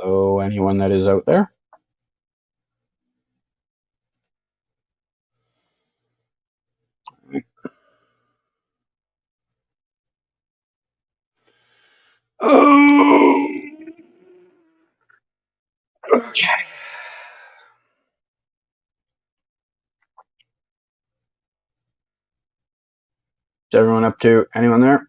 Hello, anyone that is out there? Oh, okay. Is everyone up to anyone there?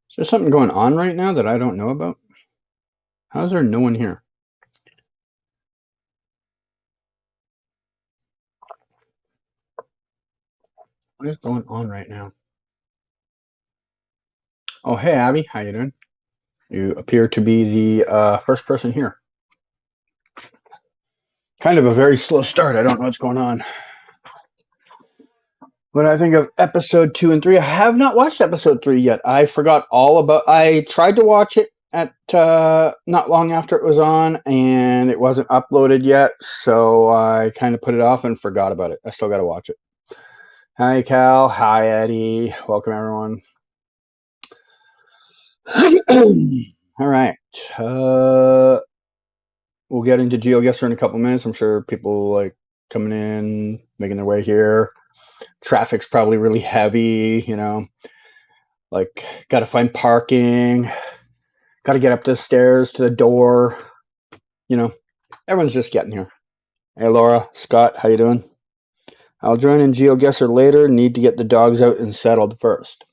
Is there something going on right now that I don't know about? How is there no one here? What is going on right now? Oh, hey, Abby. How you doing? You appear to be the first person here. Kind of a very slow start. I don't know what's going on. When I think of episode 2 and 3, I have not watched episode 3 yet. I forgot all about. I tried to watch it at not long after it was on, and it wasn't uploaded yet, so I kind of put it off and forgot about it. I still got to watch it. Hi, Cal. Hi, Eddie. Welcome, everyone. All right. We'll get into Geoguessr in a couple minutes. I'm sure people like coming in, making their way here. Traffic's probably really heavy, like got to find parking, got to get up the stairs to the door. Everyone's just getting here. Hey, Laura, Scott, how you doing? I'll join in Geoguessr later. Need to get the dogs out and settled first.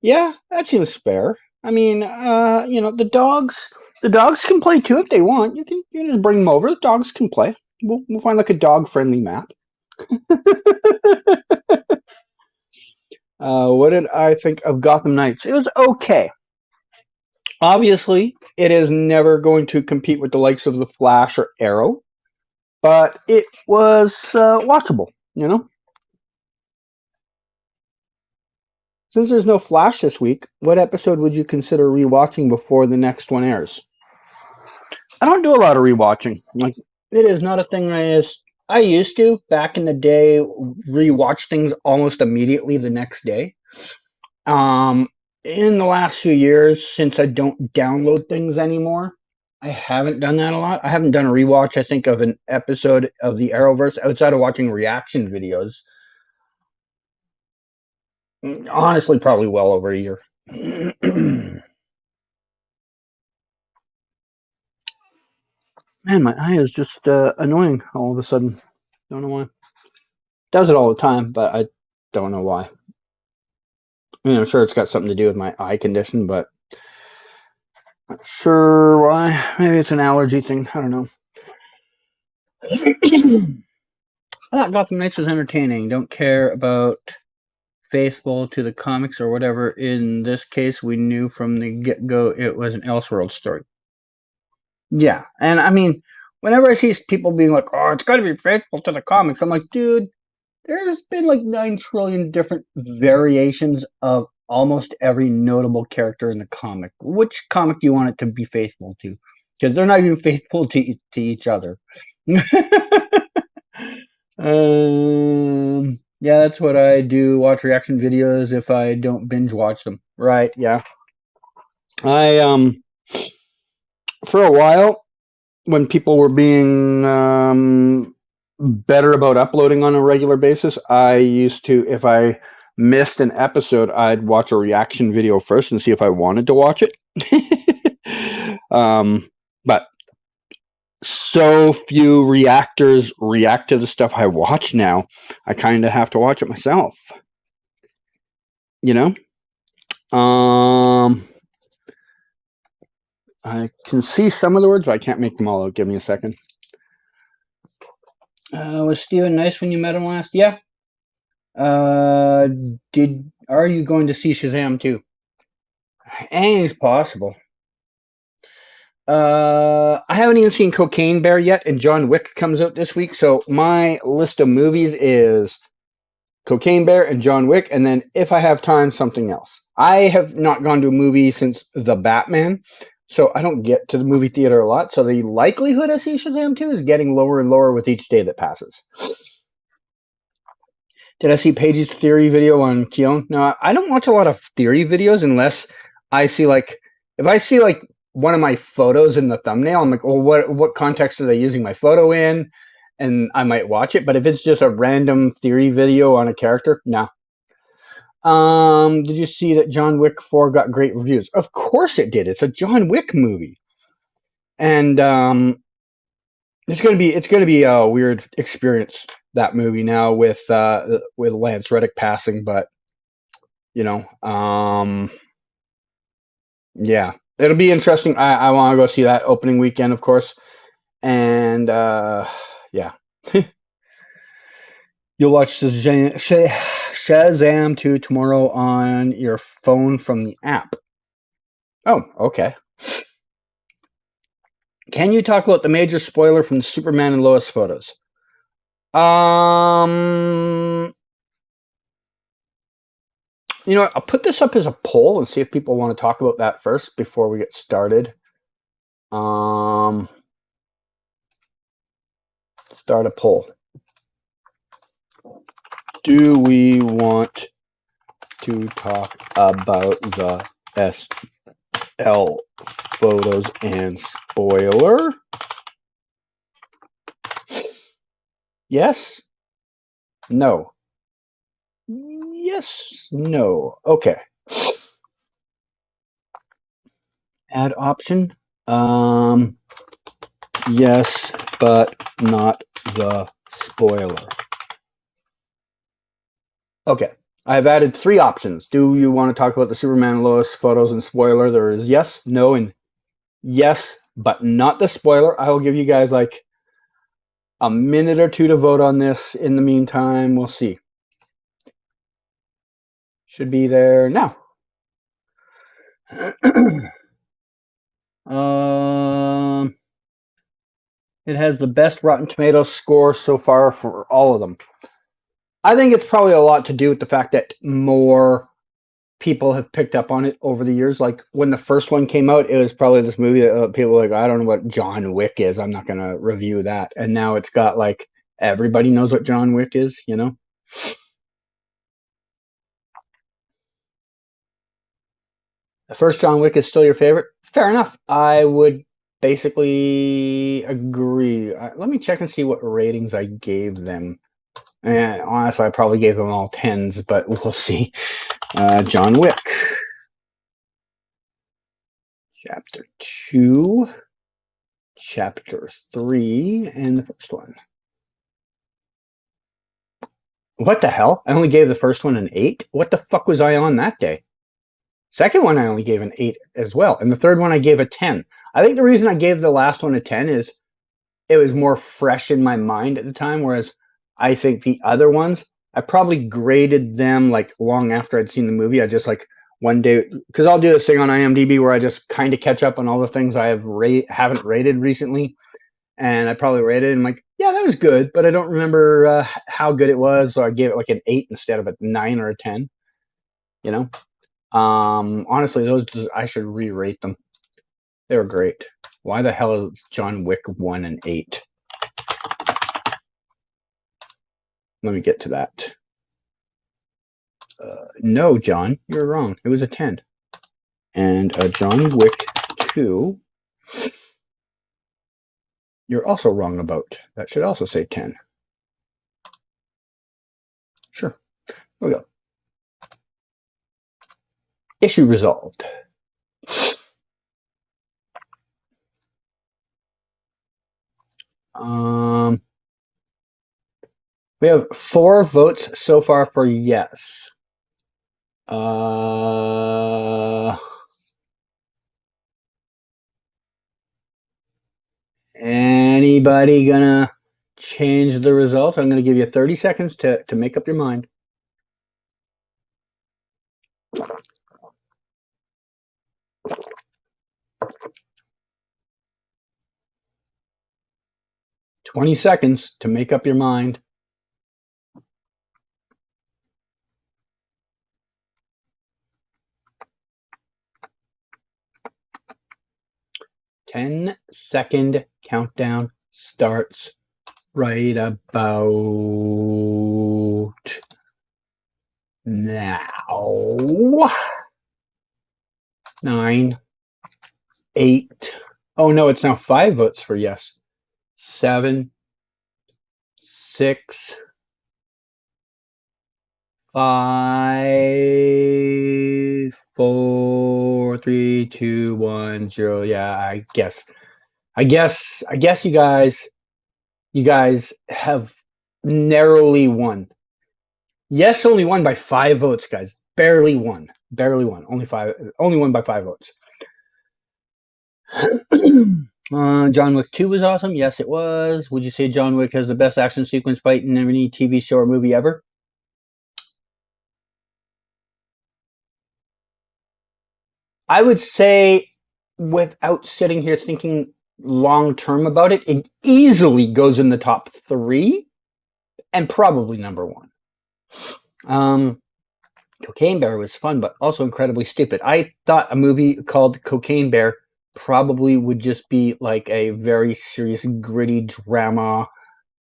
Yeah, that seems fair. I mean, the dogs can play too if they want. You can just bring them over. The dogs can play. We'll find like a dog friendly map. What did I think of Gotham Knights? It was okay. Obviously, it is never going to compete with the likes of The Flash or Arrow, but it was watchable, Since there's no Flash this week, what episode would you consider rewatching before the next one airs? I don't do a lot of rewatching. Like, it is not a thing I used to back in the day rewatch things almost immediately the next day. In the last few years, since I don't download things anymore, I haven't done that a lot. I haven't done a rewatch, I think, of an episode of the Arrowverse outside of watching reaction videos. Honestly, probably well over a year. Man, my eye is just annoying all of a sudden. Don't know why. Does it all the time, but I don't know why. I mean, I'm sure it's got something to do with my eye condition, but not sure why. Maybe it's an allergy thing. I don't know. I thought Gotham Knights was entertaining. Don't care about faithful to the comics or whatever. In this case, we knew from the get-go it was an Elseworld story. Yeah, and I mean, whenever I see people being like, "Oh, it's got to be faithful to the comics," I'm like, dude, there's been like 9 trillion different variations of almost every notable character in the comic. Which comic do you want it to be faithful to? Because they're not even faithful to each other. Yeah, that's what I do. Watch reaction videos if I don't binge watch them. Right? Yeah. I for a while when people were being better about uploading on a regular basis, I used to, if I missed an episode, I'd watch a reaction video first and see if I wanted to watch it. But so few reactors react to the stuff I watch now, I kind of have to watch it myself. You know? I can see some of the words, but I can't make them all out. Give me a second. Was Steven nice when you met him last? Yeah. Are you going to see Shazam too? Anything's possible. I haven't even seen Cocaine Bear yet, and John Wick comes out this week. So my list of movies is Cocaine Bear, and John Wick, and then if I have time, something else. I have not gone to a movie since The Batman, so I don't get to the movie theater a lot. So the likelihood I see Shazam 2 is getting lower and lower with each day that passes. Did I see Paige's theory video on Keon? No, I don't watch a lot of theory videos unless I see like if I see like one of my photos in the thumbnail, I'm like, well, what context are they using my photo in? And I might watch it. But if it's just a random theory video on a character, no. Did you see that John Wick 4 got great reviews? Of course it did. It's a John Wick movie, and it's gonna be a weird experience, that movie now with Lance Reddick passing, but you know, yeah, it'll be interesting. I want to go see that opening weekend, of course, and yeah, you'll watch Shazam 2 tomorrow on your phone from the app. Oh, okay. Can you talk about the major spoiler from the Superman and Lois photos? You know what? I'll put this up as a poll and see if people want to talk about that first before we get started. Start a poll. Do we want to talk about the SL photos and spoiler? Yes? No. Yes? No. Okay. Add option. Yes, but not the spoiler. Okay. I've added 3 options. Do you want to talk about the Superman and Lois photos and spoiler? There is yes, no, and yes, but not the spoiler. I will give you guys like a minute or two to vote on this. In the meantime, we'll see. Should be there now. It has the best Rotten Tomatoes score so far for all of them. I think it's probably a lot to do with the fact that more people have picked up on it over the years. Like when the first one came out, it was probably this movie that people were like, I don't know what John Wick is. I'm not going to review that. And now it's got like everybody knows what John Wick is, you know? The first John Wick is still your favorite? Fair enough. I would basically agree. Let me check and see what ratings I gave them. And honestly, I probably gave them all 10s, but we'll see. John Wick. Chapter 2, Chapter 3, and the first one. What the hell? I only gave the first one an 8? What the fuck was I on that day? Second one I only gave an 8 as well. And the third one I gave a 10. I think the reason I gave the last one a 10 is it was more fresh in my mind at the time, whereas I think the other ones, I probably graded them like long after I'd seen the movie. I just like one day, because I'll do this thing on IMDb where I just kind of catch up on all the things I haven't rated recently. And I probably rated it and I'm like, yeah, that was good, but I don't remember how good it was. So I gave it like an 8 instead of a 9 or a 10, you know? Honestly, those, I should re-rate them. They were great. Why the hell is John Wick 1 and 8? Let me get to that. No, John, you're wrong. It was a 10. And John Wick 2, you're also wrong about. That should also say 10. Sure. There we go. Issue resolved. We have 4 votes so far for yes. Anybody gonna change the results? I'm gonna give you 30 seconds to make up your mind. "20 seconds to make up your mind." 10-second countdown starts right about now. 9, 8. Oh no, it's now 5 votes for yes. 7, 6, 5, 4, 3, 2, 1, 0. Yeah, I guess you guys have narrowly won. Yes, only won by 5 votes, guys. Barely won. Only won by 5 votes. John Wick 2 was awesome. Yes, it was. Would you say John Wick has the best action sequence fight in any TV show or movie ever? I would say, without sitting here thinking long term about it, it easily goes in the top 3 and probably number 1. Cocaine Bear was fun, but also incredibly stupid. I thought a movie called Cocaine Bear probably would just be like a very serious, gritty drama.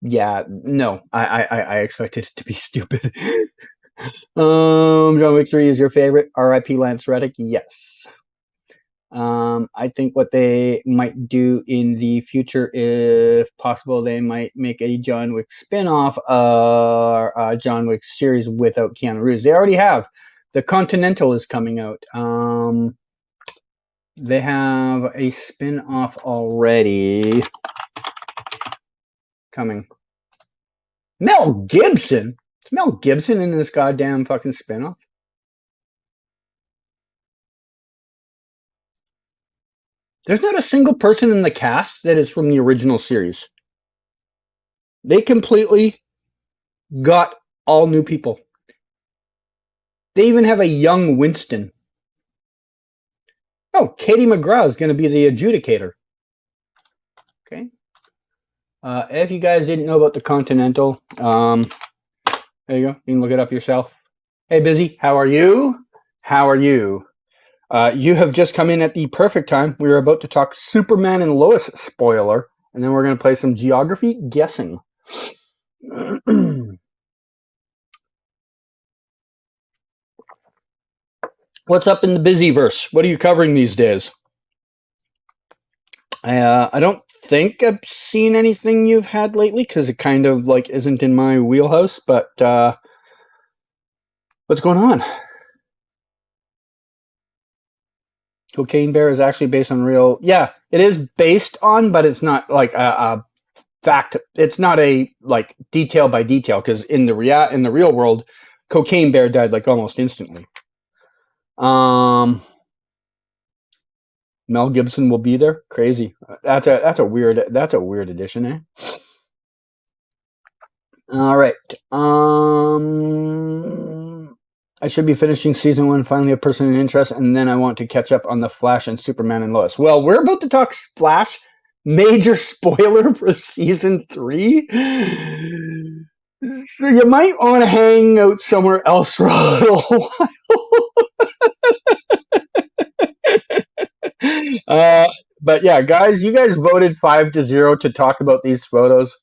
Yeah, no, I expected it to be stupid. John Wick 3 is your favorite? R.I.P. Lance Reddick? Yes. I think what they might do in the future, if possible, they might make a John Wick spin-off John Wick series without Keanu Reeves. They already have. The Continental is coming out. They have a spin-off already coming. Mel Gibson? Is Mel Gibson in this goddamn fucking spin-off? There's not a single person in the cast that is from the original series. They completely got all new people. They even have a young Winston. Oh, Katie McGraw is going to be the adjudicator. Okay. If you guys didn't know about the Continental, there you go. You can look it up yourself. Hey, Busy, how are you? How are you? You have just come in at the perfect time. We are about to talk Superman and Lois spoiler, and then we're going to play some geography guessing. What's up in the Busyverse? What are you covering these days? I don't think I've seen anything you've had lately because it kind of like isn't in my wheelhouse. But what's going on? Cocaine Bear is actually based on real. Yeah, it is based on, but it's not like a fact. It's not a like detail by detail because in the real world, Cocaine Bear died like almost instantly. Mel Gibson will be there. Crazy. That's a weird addition, eh? All right. I should be finishing season 1, finally a person in interest, and then I want to catch up on the Flash and Superman and Lois. Well, we're about to talk Flash. Major spoiler for season 3. So you might want to hang out somewhere else for a little while. But yeah, guys, you guys voted 5-0 to talk about these photos.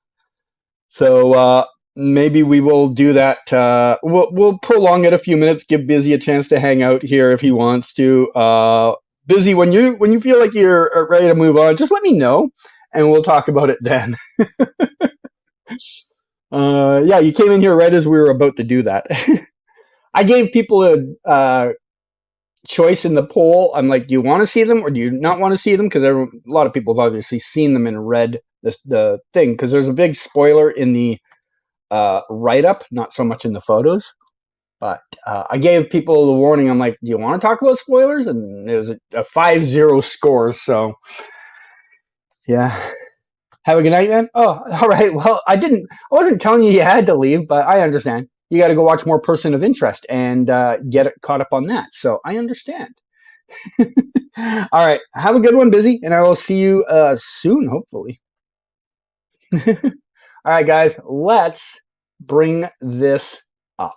So maybe we will do that. We'll prolong it a few minutes, give Busy a chance to hang out here if he wants to. Busy, when you feel like you're ready to move on, just let me know, and we'll talk about it then. Yeah, you came in here right as we were about to do that. I gave people a choice in the poll. I'm like, do you want to see them or do you not want to see them? Because a lot of people have obviously seen them and read the thing. Because there's a big spoiler in the write-up, not so much in the photos. But I gave people the warning. I'm like, do you want to talk about spoilers? And it was a 5-0 score. So, yeah. Have a good night, then. Oh, all right. Well, I wasn't telling you had to leave, but I understand. You got to go watch more Person of Interest and get caught up on that. So I understand. All right. Have a good one, Busy, and I will see you soon, hopefully. All right, guys. Let's bring this up.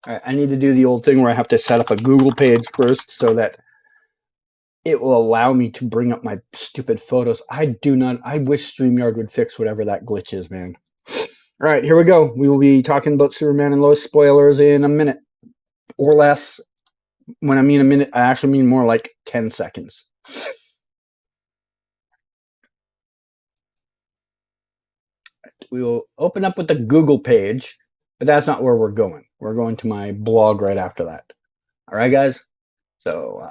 All right, I need to do the old thing where I have to set up a Google page first so that it will allow me to bring up my stupid photos. I wish StreamYard would fix whatever that glitch is, man. All right, here we go. We will be talking about Superman and Lois spoilers in a minute or less. When I mean a minute, I actually mean more like 10 seconds. We will open up with the Google page, but that's not where we're going. We're going to my blog right after that. All right, guys? So,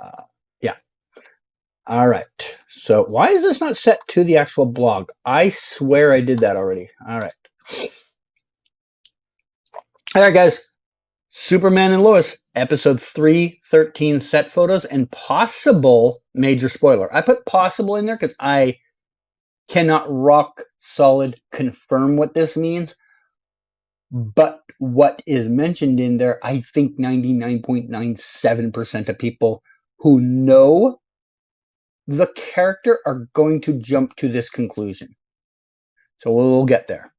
yeah. All right. So why is this not set to the actual blog? I swear I did that already. All right. All right, guys. Superman and Lois, episode 313 set photos and possible major spoiler. I put possible in there because I cannot rock solid confirm what this means. But what is mentioned in there, I think 99.97% of people who know the character are going to jump to this conclusion. So we'll get there.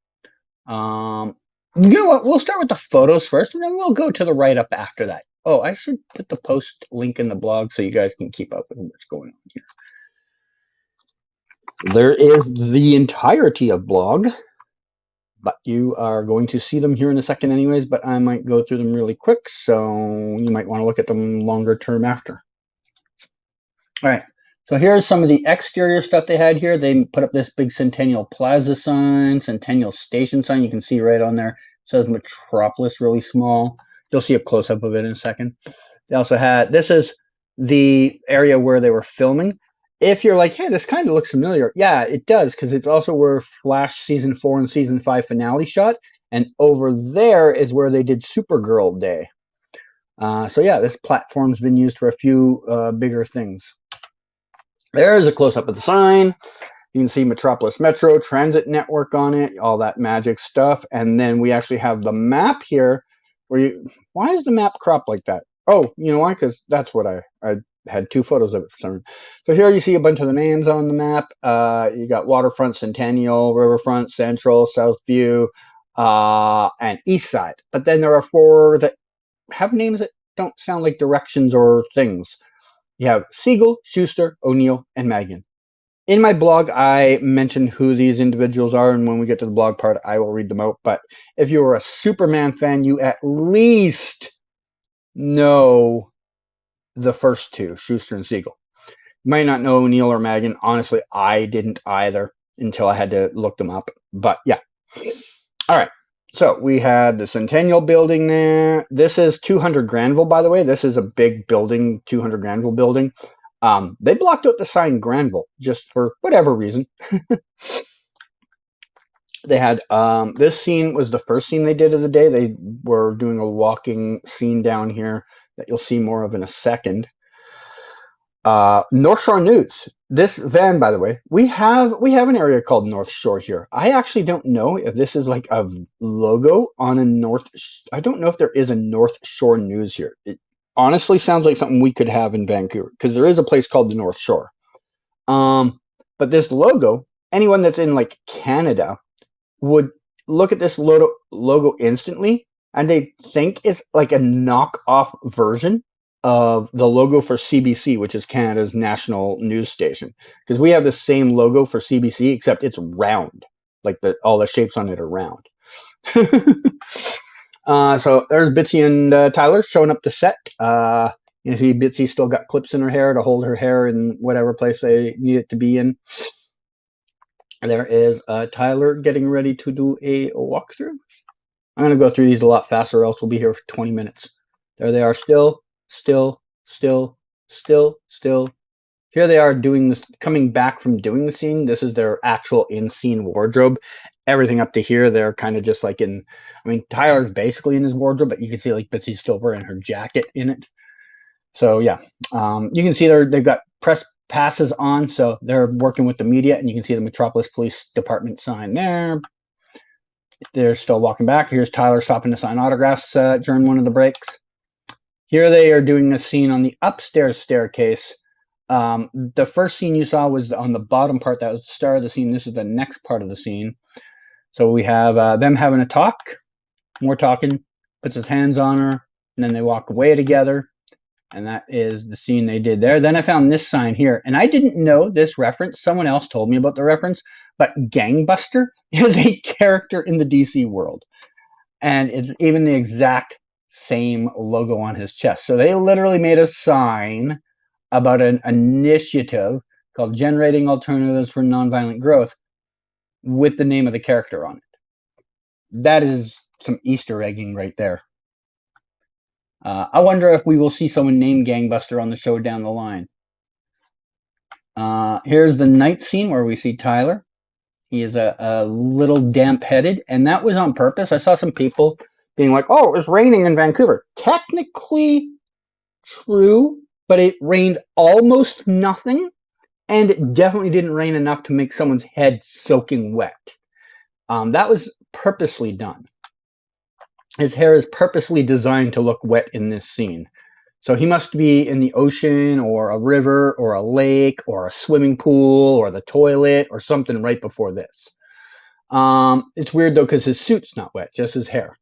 You know what? We'll start with the photos first, and then we'll go to the write-up after that. Oh, I should put the post link in the blog so you guys can keep up with what's going on here. There is the entirety of blog, but you are going to see them here in a second anyways, but I might go through them really quick, so you might want to look at them longer term after. All right. So here's some of the exterior stuff they had here. They put up this big Centennial Plaza sign, Centennial Station sign. You can see right on there. It says Metropolis really small. You'll see a close-up of it in a second. They also had, this is the area where they were filming. If you're like, hey, this kind of looks familiar. Yeah, it does, because it's also where Flash Season 4 and Season 5 finale shot. And over there is where they did Supergirl Day. So yeah, this platform's been used for a few bigger things. There's a close-up of the sign. You can see Metropolis Metro Transit Network on it, all that magic stuff. And then we actually have the map here. Why is the map cropped like that? Oh, you know why? Because that's what I had two photos of it for some reason. So here you see a bunch of the names on the map. You got Waterfront, Centennial, Riverfront, Central, Southview, and East Side. But then there are four that have names that don't sound like directions or things. You have Siegel, Schuster, O'Neill, and Magian. In my blog, I mention who these individuals are, and when we get to the blog part, I will read them out. But if you're a Superman fan, you at least know the first two, Schuster and Siegel. You might not know O'Neill or Magian. Honestly, I didn't either until I had to look them up. But yeah. All right. So we had the Centennial building there. This is 200 Granville, by the way. This is a big building, 200 Granville building. They blocked out the sign Granville just for whatever reason. They had this scene was the first scene they did of the day. They were doing a walking scene down here that you'll see more of in a second. North Shore News. This van, by the way, we have an area called North Shore here. I actually don't know if this is like a logo on a I don't know if there is a North Shore News here. It honestly sounds like something we could have in Vancouver because there is a place called the North Shore. But this logo, anyone that's in like Canada would look at this logo instantly and they think it's like a knockoff version of the logo for CBC, which is Canada's national news station, because we have the same logo for CBC except it's round, like all the shapes on it are round. So there's Bitsy and Tyler showing up to set. You see Bitsy still got clips in her hair to hold her hair in whatever place they need it to be in. There is Tyler getting ready to do a walkthrough. I'm going to go through these a lot faster, or else we'll be here for 20 minutes. There they are, still. Here they are doing this, coming back from doing the scene. This is their actual in-scene wardrobe. Everything up to here, they're kind of just like in, I mean, Tyler's basically in his wardrobe, but you can see like Bitsy's still wearing her jacket in it. So yeah, you can see they've got press passes on, so they're working with the media, and you can see the Metropolis Police Department sign there. They're still walking back. Here's Tyler stopping to sign autographs during one of the breaks. Here they are doing a scene on the upstairs staircase. The first scene you saw was on the bottom part. That was the start of the scene. This is the next part of the scene. So we have them having a talk. More talking. Puts his hands on her. And then they walk away together. And that is the scene they did there. Then I found this sign here, and I didn't know this reference. Someone else told me about the reference, but Gangbuster is a character in the DC world, and it's even the exact same logo on his chest. So they literally made a sign about an initiative called Generating Alternatives for Nonviolent Growth with the name of the character on it. That is some Easter egging right there. I wonder if we will see someone named Gangbuster on the show down the line. Here's the night scene where we see Tyler. He is a little damp-headed, and that was on purpose. I saw some people being like, oh, it was raining in Vancouver. Technically true, but it rained almost nothing, and it definitely didn't rain enough to make someone's head soaking wet. That was purposely done. His hair is purposely designed to look wet in this scene. So he must be in the ocean or a river or a lake or a swimming pool or the toilet or something right before this. It's weird though because his suit's not wet, just his hair.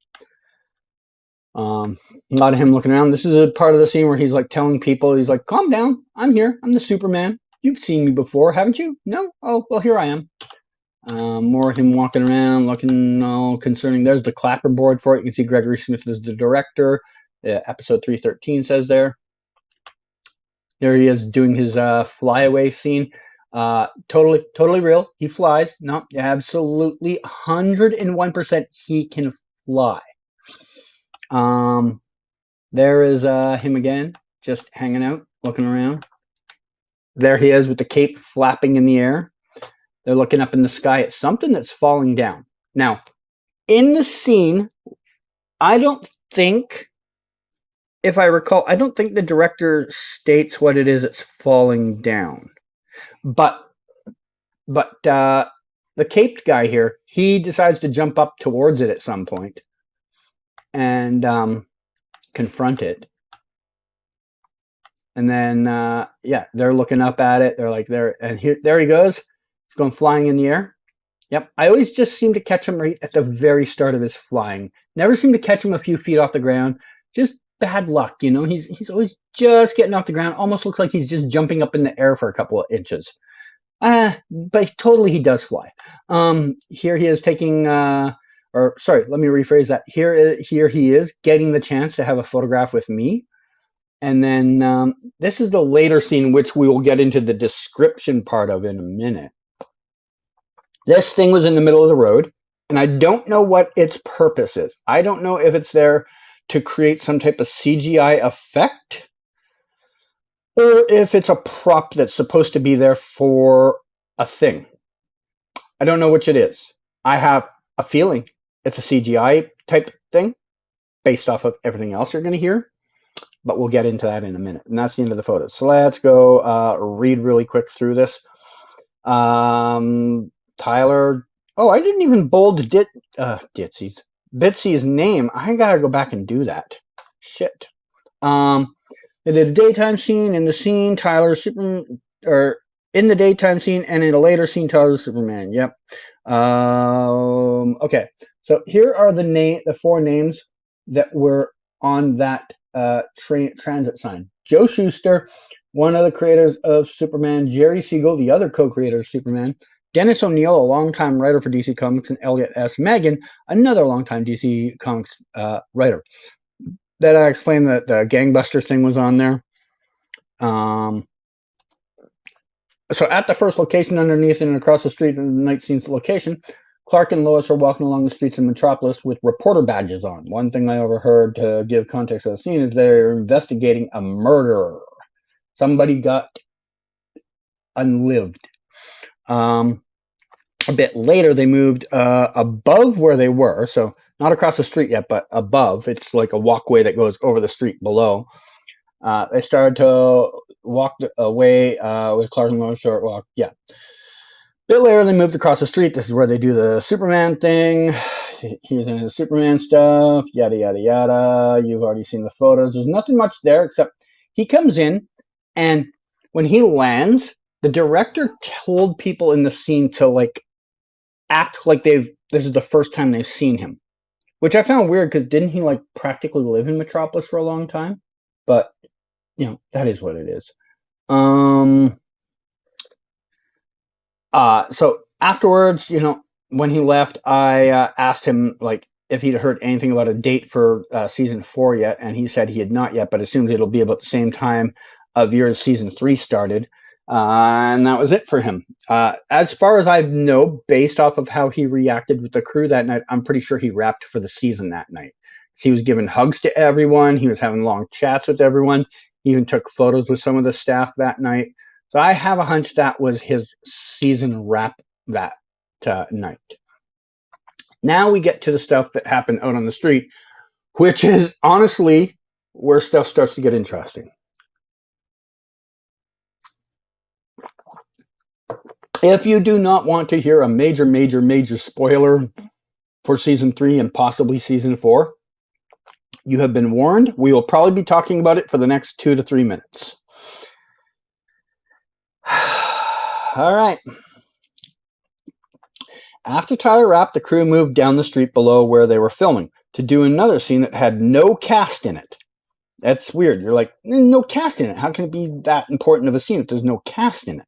A lot of him looking around. This is a part of the scene where he's like telling people, he's like, calm down, I'm here, I'm the Superman. You've seen me before, haven't you? No? Oh, well, here I am. More of him walking around, looking all concerning. There's the clapperboard for it. You can see Gregory Smith is the director. Episode 313 says there. There he is doing his flyaway scene. Totally real. He flies. No, absolutely 101% he can fly. There is him again, just hanging out, looking around. There he is with the cape flapping in the air. They're looking up in the sky at something that's falling down. Now, in the scene, I don't think, if I recall, I don't think the director states what it is that's falling down. But the caped guy here, he decides to jump up towards it at some point and confront it. And then, yeah, they're looking up at it. They're like, there he goes. He's going flying in the air. Yep. I always just seem to catch him right at the very start of his flying. Never seem to catch him a few feet off the ground. Just bad luck, you know. He's always just getting off the ground. Almost looks like he's just jumping up in the air for a couple of inches. But totally he does fly. Here he is taking, or sorry, let me rephrase that. Here he is getting the chance to have a photograph with me. And then this is the later scene, which we will get into the description part of in a minute. This thing was in the middle of the road, and I don't know what its purpose is. I don't know if it's there to create some type of CGI effect, or if it's a prop that's supposed to be there for a thing. I don't know which it is. I have a feeling it's a CGI type thing based off of everything else you're going to hear, but we'll get into that in a minute. And that's the end of the photos. So let's go read really quick through this. Tyler. Oh, I didn't even bold Bitsy's name. I gotta go back and do that. Shit. They did a daytime scene. In the scene, Tyler's Superman, or in the daytime scene, and in a later scene, Tyler's Superman. Yep. Okay. So here are the four names that were on that transit sign. Joe Shuster, one of the creators of Superman. Jerry Siegel, the other co-creator of Superman. Dennis O'Neil, a longtime writer for DC Comics, and Elliot S. Megan, another longtime DC Comics writer. That I explained that the Gangbuster thing was on there. So at the first location, underneath and across the street in the night scene's location, Clark and Lois are walking along the streets of Metropolis with reporter badges on. One thing I overheard to give context to the scene is they're investigating a murder. Somebody got unlived. A bit later, they moved above where they were, so not across the street yet, but above. It's like a walkway that goes over the street below. They started to walk away with Clark and Lois short walk. Yeah. A bit later, they moved across the street. This is where they do the Superman thing. He's in his Superman stuff, yada, yada, yada. You've already seen the photos. There's nothing much there except he comes in, and when he lands, the director told people in the scene to like act like this is the first time they've seen him, which I found weird because didn't he like practically live in Metropolis for a long time? But that is what it is. So afterwards, when he left, I asked him like if he'd heard anything about a date for season 4 yet, and he said he had not yet, but assumes it'll be about the same time of year as season 3 started. And that was it for him. As far as I know, based off of how he reacted with the crew that night, I'm pretty sure he wrapped for the season that night. He was giving hugs to everyone. He was having long chats with everyone. He even took photos with some of the staff that night. So I have a hunch that was his season wrap that night. Now we get to the stuff that happened out on the street, which is honestly where stuff starts to get interesting. If you do not want to hear a major spoiler for season 3 and possibly season 4, you have been warned. We will probably be talking about it for the next 2 to 3 minutes. All right. After Tyler wrapped, the crew moved down the street below where they were filming to do another scene that had no cast in it. That's weird. You're like, no cast in it. How can it be that important of a scene if there's no cast in it?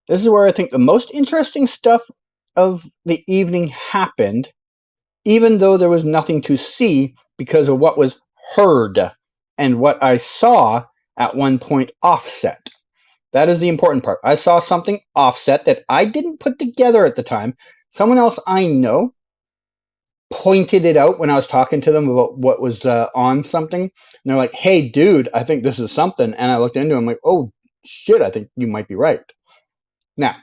This is where I think the most interesting stuff of the evening happened, even though there was nothing to see because of what was heard and what I saw at one point offset. That is the important part. I saw something offset that I didn't put together at the time. Someone else I know pointed it out when I was talking to them about what was on something. And they're like, hey, dude, I think this is something. And I looked into it. I'm like, oh, shit, I think you might be right. Now,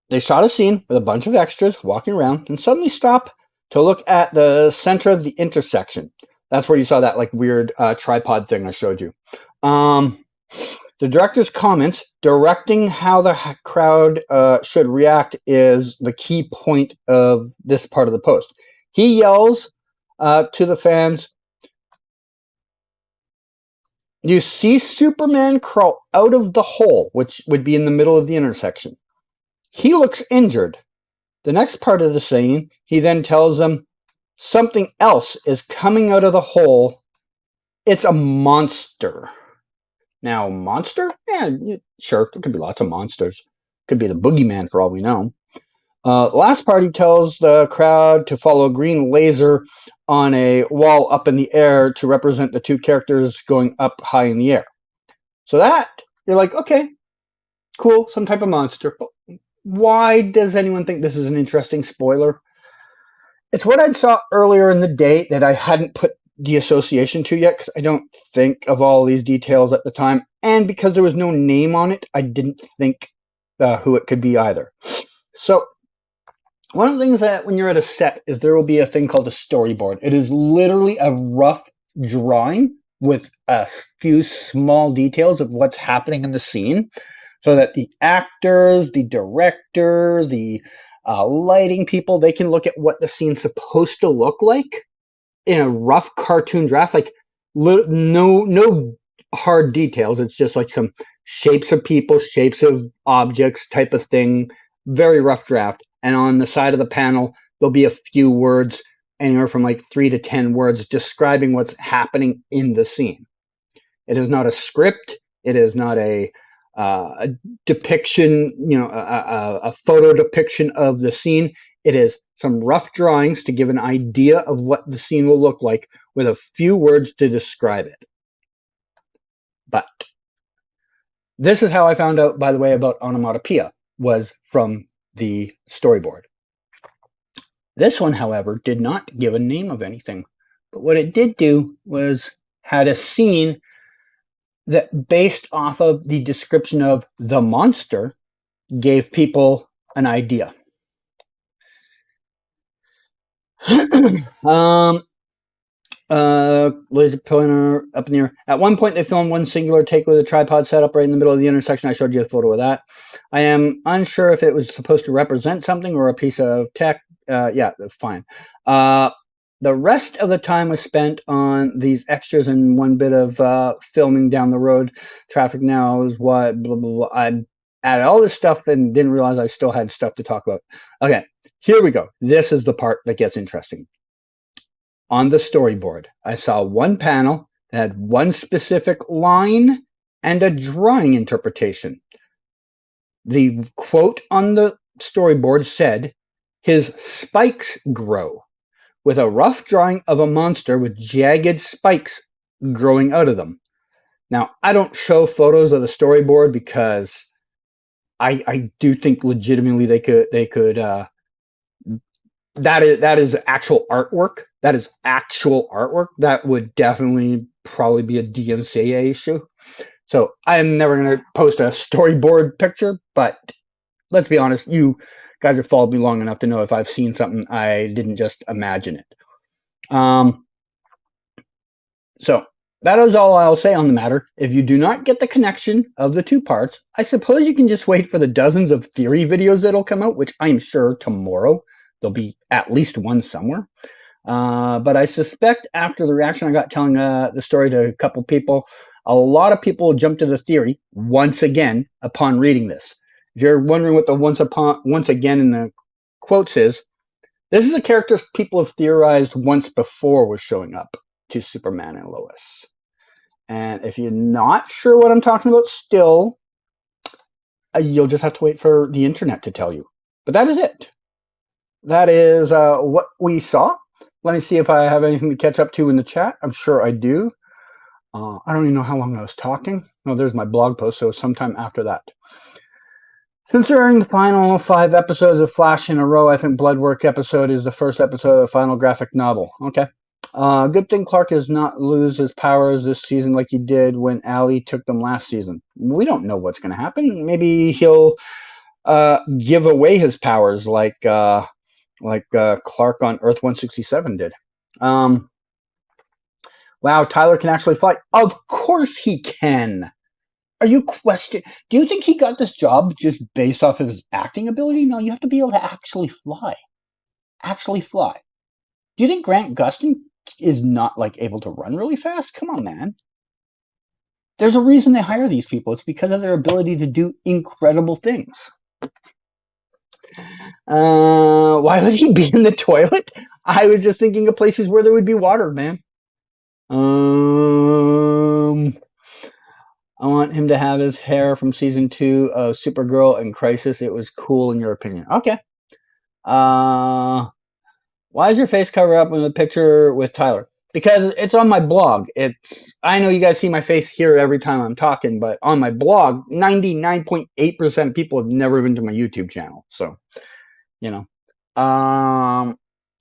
they shot a scene with a bunch of extras walking around and suddenly stop to look at the center of the intersection. That's where you saw that like weird tripod thing I showed you. The director's comments directing how the crowd should react is the key point of this part of the post. He yells to the fans, you see Superman crawl out of the hole, which would be in the middle of the intersection. He looks injured. The next part of the scene, he then tells them something else is coming out of the hole. It's a monster. Now, monster? Yeah, sure. There could be lots of monsters. Could be the boogeyman for all we know. Last part, he tells the crowd to follow a green laser on a wall up in the air to represent the two characters going up high in the air. So that, you're like, okay, cool, some type of monster. But why does anyone think this is an interesting spoiler? It's what I saw earlier in the day that I hadn't put the association to yet because I don't think of all these details at the time, and because there was no name on it, I didn't think who it could be either. So one of the things that when you're at a set is there will be a thing called a storyboard. It is literally a rough drawing with a few small details of what's happening in the scene so that the actors, the director, the lighting people, they can look at what the scene's supposed to look like in a rough cartoon draft, like no hard details. It's just like some shapes of people, shapes of objects type of thing, very rough draft. And on the side of the panel, there'll be a few words, anywhere from like 3 to 10 words describing what's happening in the scene. It is not a script. It is not a depiction, a photo depiction of the scene. It is some rough drawings to give an idea of what the scene will look like with a few words to describe it. But this is how I found out, by the way, about onomatopoeia, was from the storyboard. This one, however, did not give a name of anything. But what it did do was had a scene that, based off of the description of the monster, gave people an idea. Laser pointer up in the air. At one point, they filmed one singular take with a tripod set up right in the middle of the intersection. I showed you a photo of that. I am unsure if it was supposed to represent something or a piece of tech. Yeah, fine. The rest of the time was spent on these extras and one bit of filming down the road. Traffic now is what, blah, blah, blah. I added all this stuff and didn't realize I still had stuff to talk about. Okay, here we go. This is the part that gets interesting. on the storyboard. I saw one panel that had one specific line and a drawing interpretation. The quote on the storyboard said, "His spikes grow," with a rough drawing of a monster with jagged spikes growing out of them. Now, I don't show photos of the storyboard because I do think legitimately they could that is actual artwork. That is actual artwork. That would definitely probably be a DMCA issue. So I'm never going to post a storyboard picture, but let's be honest, you guys have followed me long enough to know if I've seen something, I didn't just imagine it. So that is all I'll say on the matter. If you do not get the connection of the two parts, I suppose you can just wait for the dozens of theory videos that'll come out, which I'm sure tomorrow there'll be at least one somewhere. But I suspect after the reaction I got telling the story to a couple people, a lot of people will jump to the theory once again upon reading this. If you're wondering what the once again in the quotes is, this is a character people have theorized once before was showing up to Superman and Lois. And if you're not sure what I'm talking about still, you'll just have to wait for the internet to tell you. But that is it. That is what we saw. Let me see if I have anything to catch up to in the chat. I'm sure I do. I don't even know how long I was talking. No, there's my blog post, so sometime after that. Considering the final 5 episodes of Flash in a row, I think Bloodwork episode is the first episode of the final graphic novel. Okay. Good thing Clark does not lose his powers this season like he did when Allie took them last season. We don't know what's going to happen. Maybe he'll give away his powers like Clark on Earth 167 did. Wow, Tyler can actually fly. Of course he can. Are you questioning? Do you think he got this job just based off of his acting ability? No, you have to be able to actually fly. Actually fly. Do you think Grant Gustin is not like able to run really fast? Come on, man. There's a reason they hire these people. It's because of their ability to do incredible things. Why would he be in the toilet? I was just thinking of places where there would be water, man. I want him to have his hair from season 2 of Supergirl and Crisis. It was cool in your opinion. Okay. Why is your face covered up in the picture with Tyler? Because it's on my blog. I know you guys see my face here every time I'm talking, but on my blog, 99.8% of people have never been to my YouTube channel. So, you know.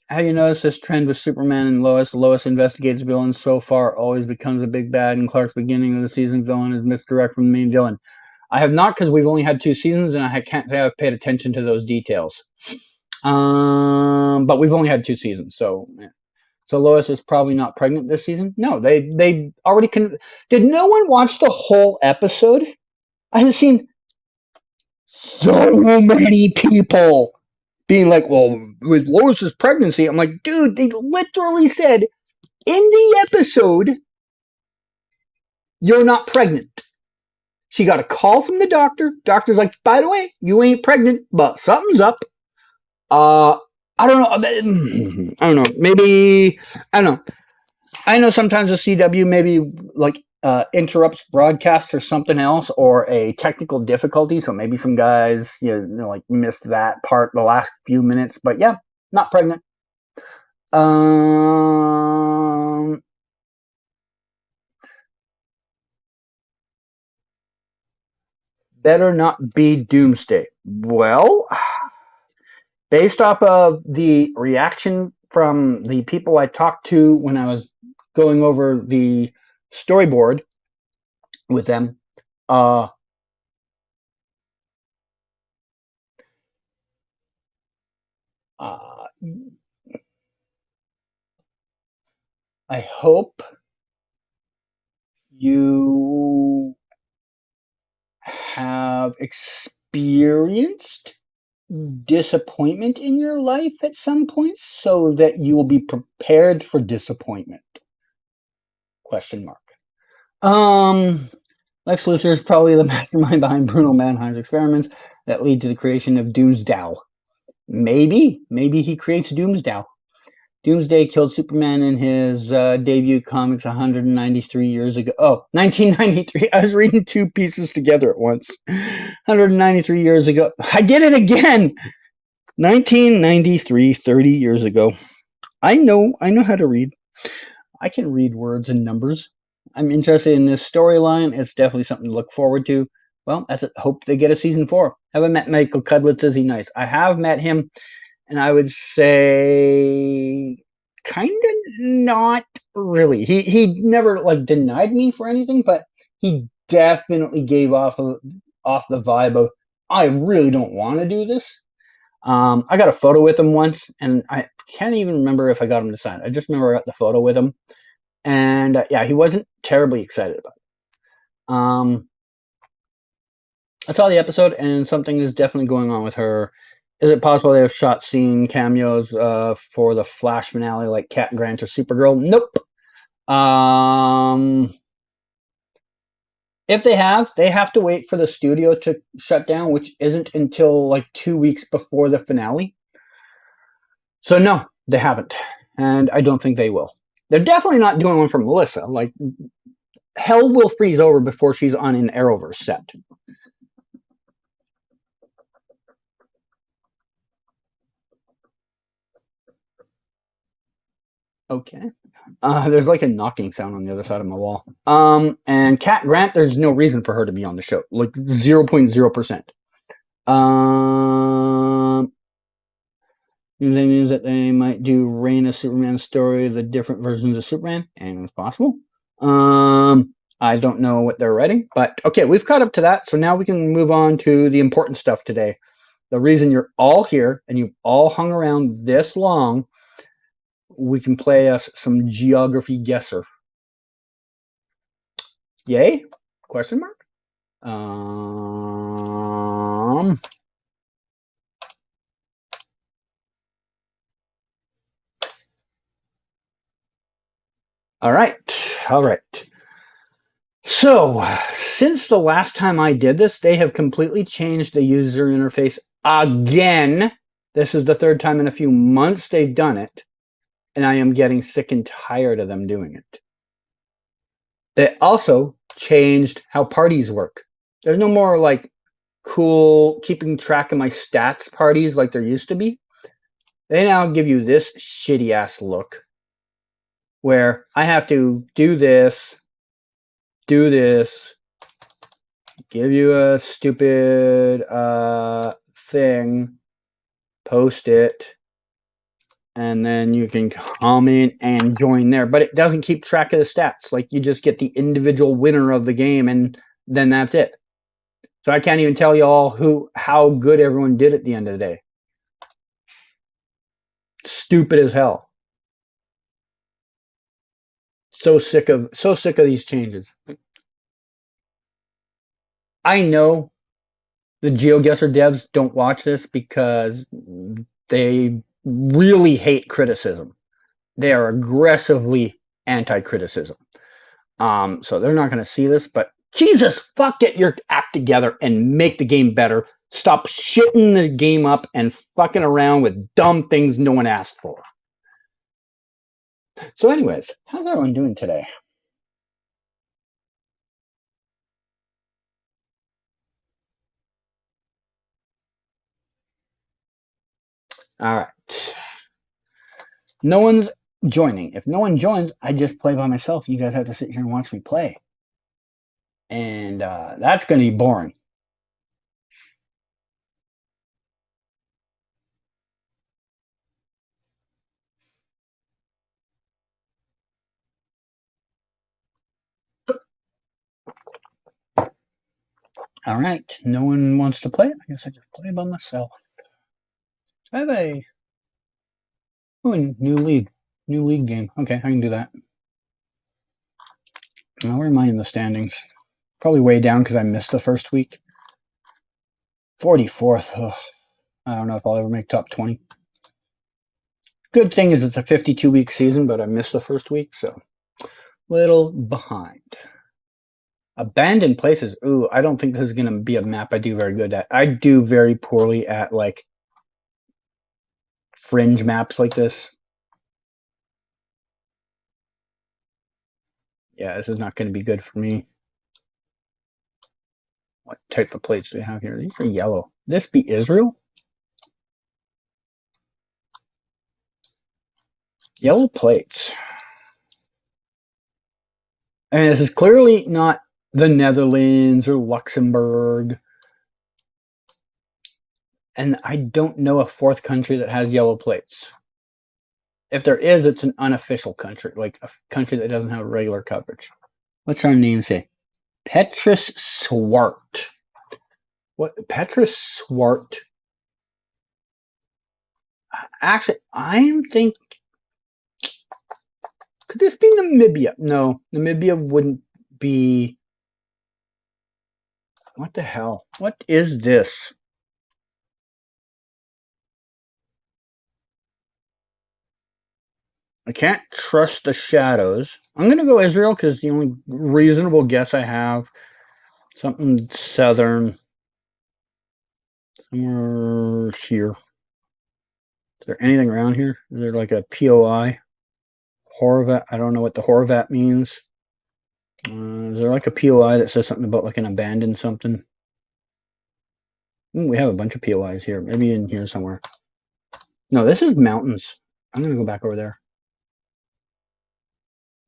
Have you noticed this trend with Superman and Lois? Lois investigates villains so far, always becomes a big bad, and Clark's beginning of the season villain is misdirect from the main villain. I have not, because we've only had 2 seasons, and I can't say I've paid attention to those details. But we've only had 2 seasons, so yeah. So Lois is probably not pregnant this season? No, they already Did no one watch the whole episode? I have seen so many people being like, well, with Lois's pregnancy, I'm like, dude, they literally said in the episode, you're not pregnant. She got a call from the doctor. Doctor's like, by the way, you ain't pregnant, but something's up. I don't know. I don't know. Maybe, I don't know. I know sometimes the CW maybe like interrupts broadcasts or something else, or a technical difficulty. So maybe some guys, like missed that part the last few minutes. But yeah, not pregnant. Better not be Doomsday. Well, based off of the reaction from the people I talked to when I was going over the storyboard with them, I hope you have experienced disappointment in your life at some point so that you will be prepared for disappointment. Question mark. Lex Luthor is probably the mastermind behind Bruno Mannheim's experiments that lead to the creation of Doomsday. Maybe he creates Doomsday. Doomsday killed Superman in his debut comics 193 years ago. Oh, 1993. I was reading two pieces together at once. 193 years ago. I did it again! 1993, 30 years ago. I know how to read. I can read words and numbers. I'm interested in this storyline. It's definitely something to look forward to. Well, that's it. Hope they get a season 4. Haven't met Michael Cudlitz. Is he nice? I have met him, and I would say kind of not really. He never like denied me for anything, but he definitely gave off the vibe of I really don't want to do this. I got a photo with him once, and I can't even remember if I got him to sign. I just remember I got the photo with him, and yeah, he wasn't terribly excited about it. I saw the episode, and something is definitely going on with her. Is it possible they have shot scene cameos for the Flash finale, like Cat Grant or Supergirl? Nope. If they have to wait for the studio to shut down, which isn't until like 2 weeks before the finale. So no, they haven't, and I don't think they will. They're definitely not doing one for Melissa. Like, hell will freeze over before she's on an Arrowverse set. Okay. There's like a knocking sound on the other side of my wall. And Cat Grant, there's no reason for her to be on the show. Like 0.0%. They means that they might do Reign of Superman story, the different versions of Superman, and it's possible. I don't know what they're writing, but okay, we've caught up to that. So now we can move on to the important stuff today. The reason you're all here and you've all hung around this long, we can play us some Geography Guesser. Yay? Question mark? All right. So, since the last time I did this, they have completely changed the user interface again. This is the third time in a few months they've done it, and I am getting sick and tired of them doing it. They also changed how parties work. There's no more like cool keeping track of my stats parties like there used to be. They now give you this shitty ass look where I have to do this, give you a stupid thing, post it, and then you can comment and join there. But it doesn't keep track of the stats. Like, you just get the individual winner of the game, and then that's it. So I can't even tell you all how good everyone did at the end of the day. Stupid as hell. So sick of these changes. I know the Geoguessr devs don't watch this because they really hate criticism. They are aggressively anti-criticism. So they're not going to see this, but Jesus, fuck, get your act together and make the game better. Stop shitting the game up and fucking around with dumb things no one asked for. So anyways, how's everyone doing today? All right. No one's joining. If no one joins, I just play by myself. You guys have to sit here and watch me play. And that's going to be boring. All right. No one wants to play it. I guess I just play by myself. I have a new league game. Okay, I can do that. Now, where am I in the standings? Probably way down because I missed the first week. 44th. Ugh. I don't know if I'll ever make top 20. Good thing is it's a 52-week season, but I missed the first week, so little behind. Abandoned places. Ooh, I don't think this is going to be a map I do very good at. I do very poorly at like fringe maps like this. Yeah, this is not going to be good for me. What type of plates do we have here? These are yellow. This be Israel? Yellow plates. And this is clearly not the Netherlands or Luxembourg. And I don't know a fourth country that has yellow plates. If there is, it's an unofficial country, like a country that doesn't have regular coverage. What's our name say? Petrus Swart. What? Petrus Swart. Actually, I'm thinking, could this be Namibia? No, Namibia wouldn't be. What the hell? What is this? I can't trust the shadows. I'm gonna go Israel because the only reasonable guess I have. Something southern. Somewhere here. Is there anything around here? Is there like a POI? Horvat? I don't know what the Horvat means. Is there like a POI that says something about like an abandoned something? Ooh, we have a bunch of POIs here. Maybe in here somewhere. No, this is mountains. I'm gonna go back over there.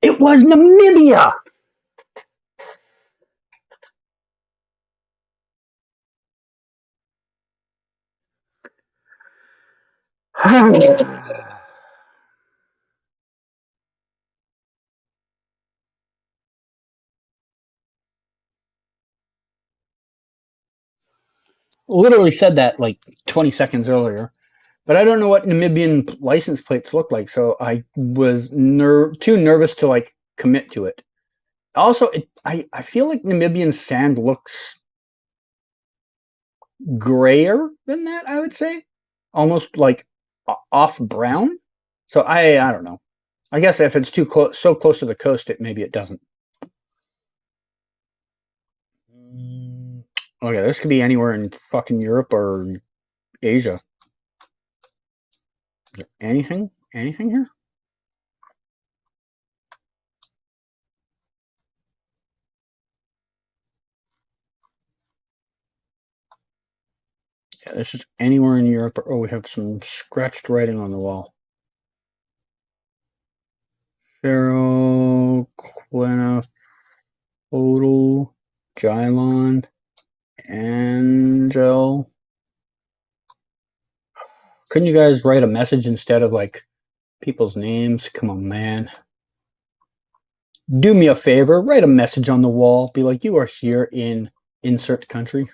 It was Namibia! Literally said that like 20 seconds earlier. But I don't know what Namibian license plates look like, so I was too nervous to like commit to it. Also, I feel like Namibian sand looks grayer than that, I would say. Almost like off brown. So I don't know. I guess if it's too close, so close to the coast, maybe it doesn't. Okay, this could be anywhere in fucking Europe or Asia. Is there anything? Anything here? Yeah, this is anywhere in Europe. Oh, we have some scratched writing on the wall. Pharaoh, Quena, Odal, Gylon, Angel. Couldn't you guys write a message instead of like people's names? Come on, man. Do me a favor, write a message on the wall. Be like, you are here in insert country.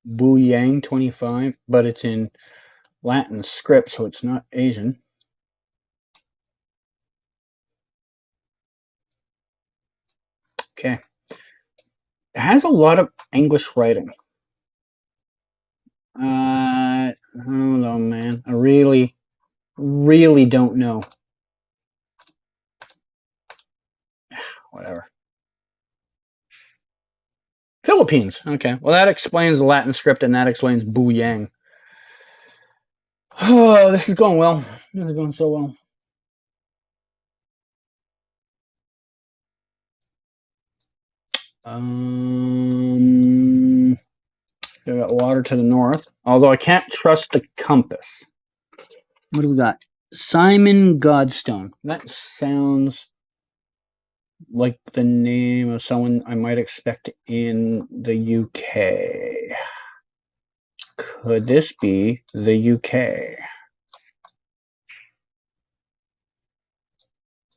Bu Yang 25, but it's in Latin script, so it's not Asian. Okay. It has a lot of English writing. I don't know, man. I really, really don't know. Whatever. Philippines. Okay. Well, that explains the Latin script, and that explains Bu Yang. Oh, this is going well. This is going so well. I got water to the north. Although I can't trust the compass. What do we got? Simon Godstone. That sounds like the name of someone I might expect in the UK. Could this be the UK?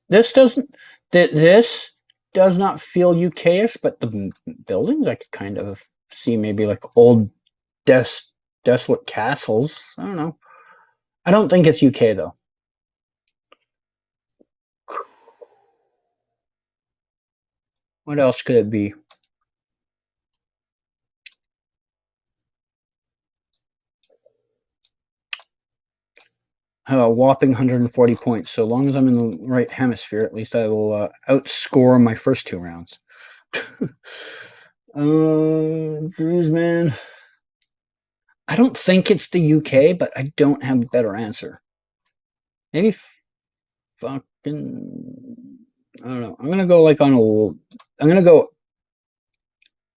This doesn't. This does not feel UK-ish, but the buildings I could kind of see maybe like old desolate castles. I don't know. I don't think it's UK though. What else could it be? I have a whopping 140 points. So long as I'm in the right hemisphere, at least I will outscore my first two rounds. Jeez, man. I don't think it's the UK, but I don't have a better answer. Maybe fucking, I don't know. I'm gonna go like on I'm gonna go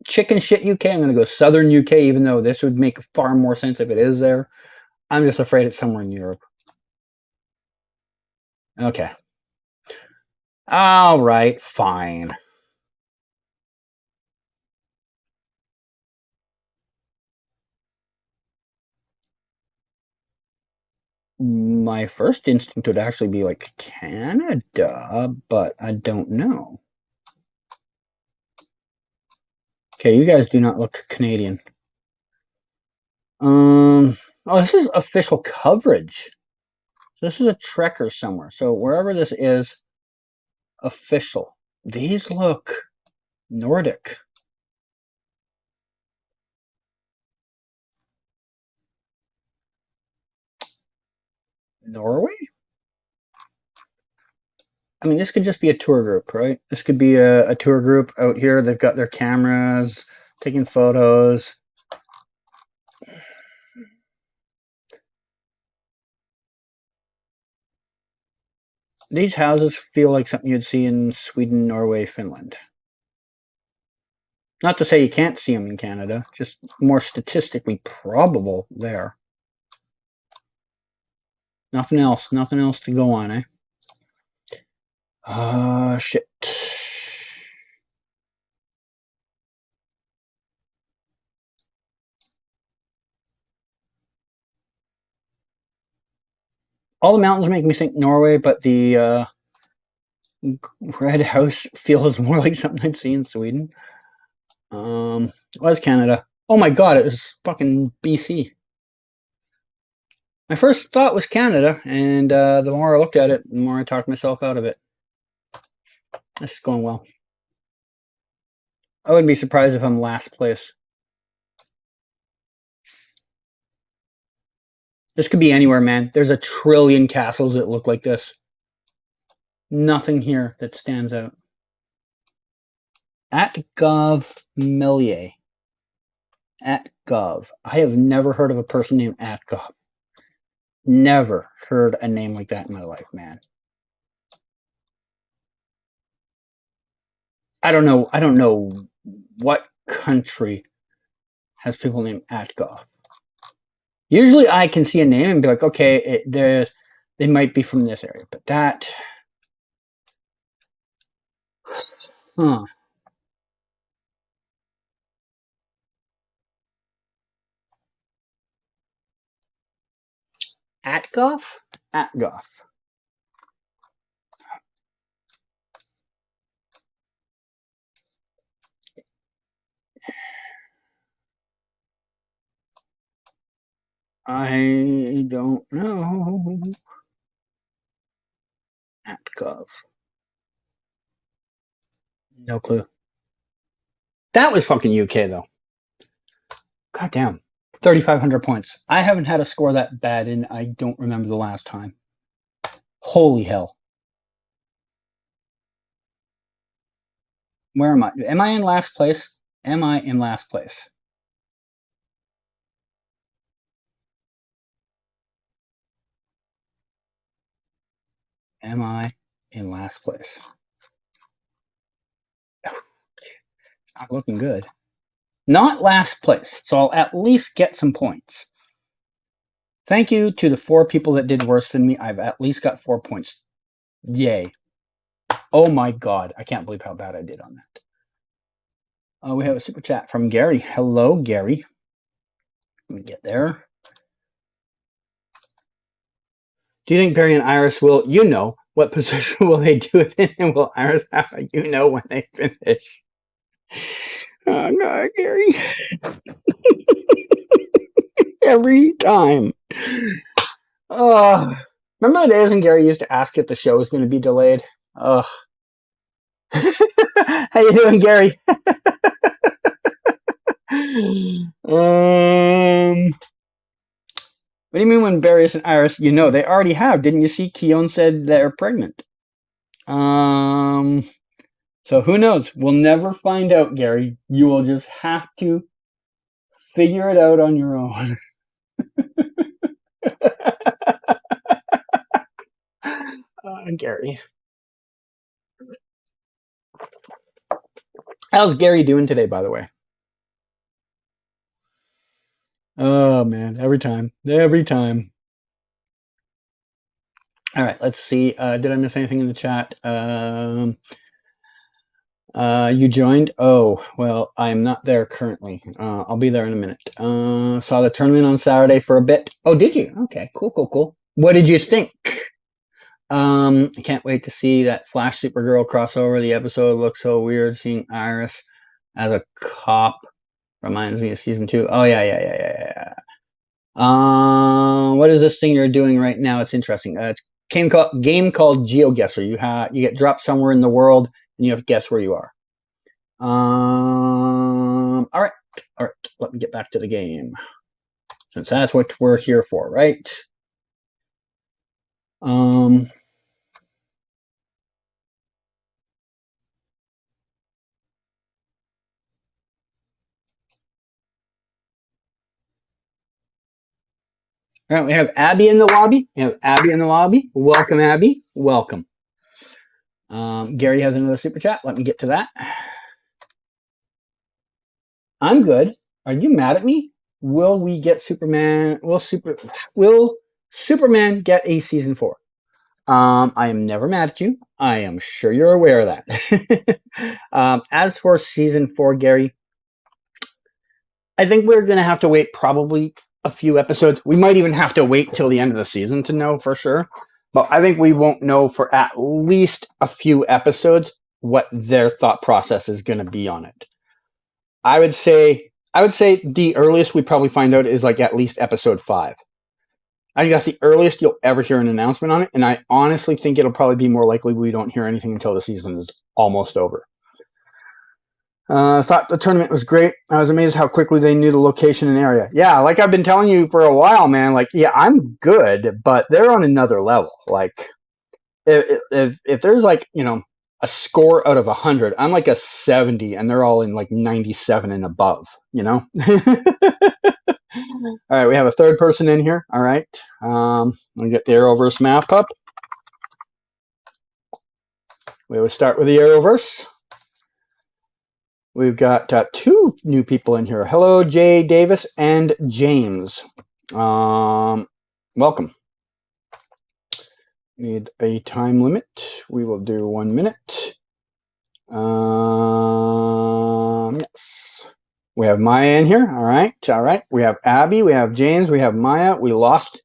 chicken shit UK. I'm gonna go southern UK, even though this would make far more sense if it is there. I'm just afraid it's somewhere in Europe. Okay. All right, fine. My first instinct would actually be like Canada, but I don't know. Okay, you guys do not look Canadian. Oh, this is official coverage. This is a trekker somewhere. So wherever this is, official. These look Nordic. Norway? I mean, this could just be a tour group, right? This could be a tour group out here. They've got their cameras, taking photos. These houses feel like something you'd see in Sweden, Norway, Finland. Not to say you can't see them in Canada, just more statistically probable there. Nothing else to go on, eh? Shit. All the mountains make me think Norway, but the red house feels more like something I'd see in Sweden. Was Canada? Oh my god, it was fucking BC. My first thought was Canada, and the more I looked at it, the more I talked myself out of it. This is going well. I wouldn't be surprised if I'm last place. This could be anywhere, man. There's a trillion castles that look like this. Nothing here that stands out. At Gov Millier. At Gov. I have never heard of a person named At Gov. Never heard a name like that in my life, man. I don't know what country has people named At Gov. Usually I can see a name and be like, okay, they might be from this area, but that, huh? Atgoff? Atgoff. I don't know. Atgov. No clue. That was fucking UK though. God damn. 3,500 points. I haven't had a score that bad and I don't remember the last time. Holy hell. Where am I? Am I in last place? Am I in last place? Am I in last place? It's not looking good. Not last place, so I'll at least get some points. Thank you to the 4 people that did worse than me. I've at least got 4 points. Yay. Oh my god, I can't believe how bad I did on that. We have a super chat from Gary. Hello, Gary. Let me get there. Do you think Barry and Iris will, what position will they do it in? And will Iris have a when they finish? Oh god, Gary. Every time. Oh, remember the days when Gary used to ask if the show was going to be delayed? Ugh. How you doing, Gary? What do you mean when Barry and Iris? They already have. Didn't you see? Keon said they're pregnant. So who knows? We'll never find out, Gary. You will just have to figure it out on your own. Gary. How's Gary doing today, by the way? Oh man, every time, every time. All right, let's see. Did I miss anything in the chat? You joined? Oh, well, I'm not there currently. I'll be there in a minute. Saw the tournament on Saturday for a bit. Oh, did you? Okay, cool, cool, cool. What did you think? I can't wait to see that Flash Supergirl crossover. The episode looks so weird. Seeing Iris as a cop reminds me of season 2. Oh yeah. What is this thing you're doing right now? It's interesting. It's a game called Geoguessr. You get dropped somewhere in the world and you have to guess where you are. All right. Let me get back to the game, since that's what we're here for, right? All right, we have Abby in the lobby. Welcome, Abby. Welcome. Gary has another super chat. Let me get to that. I'm good. Are you mad at me? Will we get Superman? Will Superman get a season 4? I am never mad at you. I am sure you're aware of that. As for season 4, Gary, I think we're going to have to wait probably a few episodes. We might even have to wait till the end of the season to know for sure. But I think we won't know for at least a few episodes what their thought process is going to be on it. I would say the earliest we probably find out is like at least episode 5. I think that's the earliest you'll ever hear an announcement on it, and I honestly think it'll probably be more likely we don't hear anything until the season is almost over. I thought the tournament was great. I was amazed how quickly they knew the location and area. Yeah, like I've been telling you for a while, man. Like, yeah, I'm good, but they're on another level. Like, if there's like a score out of 100, I'm like a 70, and they're all in like 97 and above. All right, we have a third person in here. All right, I'll get the Arrowverse map up. We will start with the Arrowverse. We've got 2 new people in here. Hello, Jay Davis and James. Welcome. Need a time limit. We will do 1 minute. Yes. We have Maya in here. All right. We have Abby. We have James. We have Maya. We lost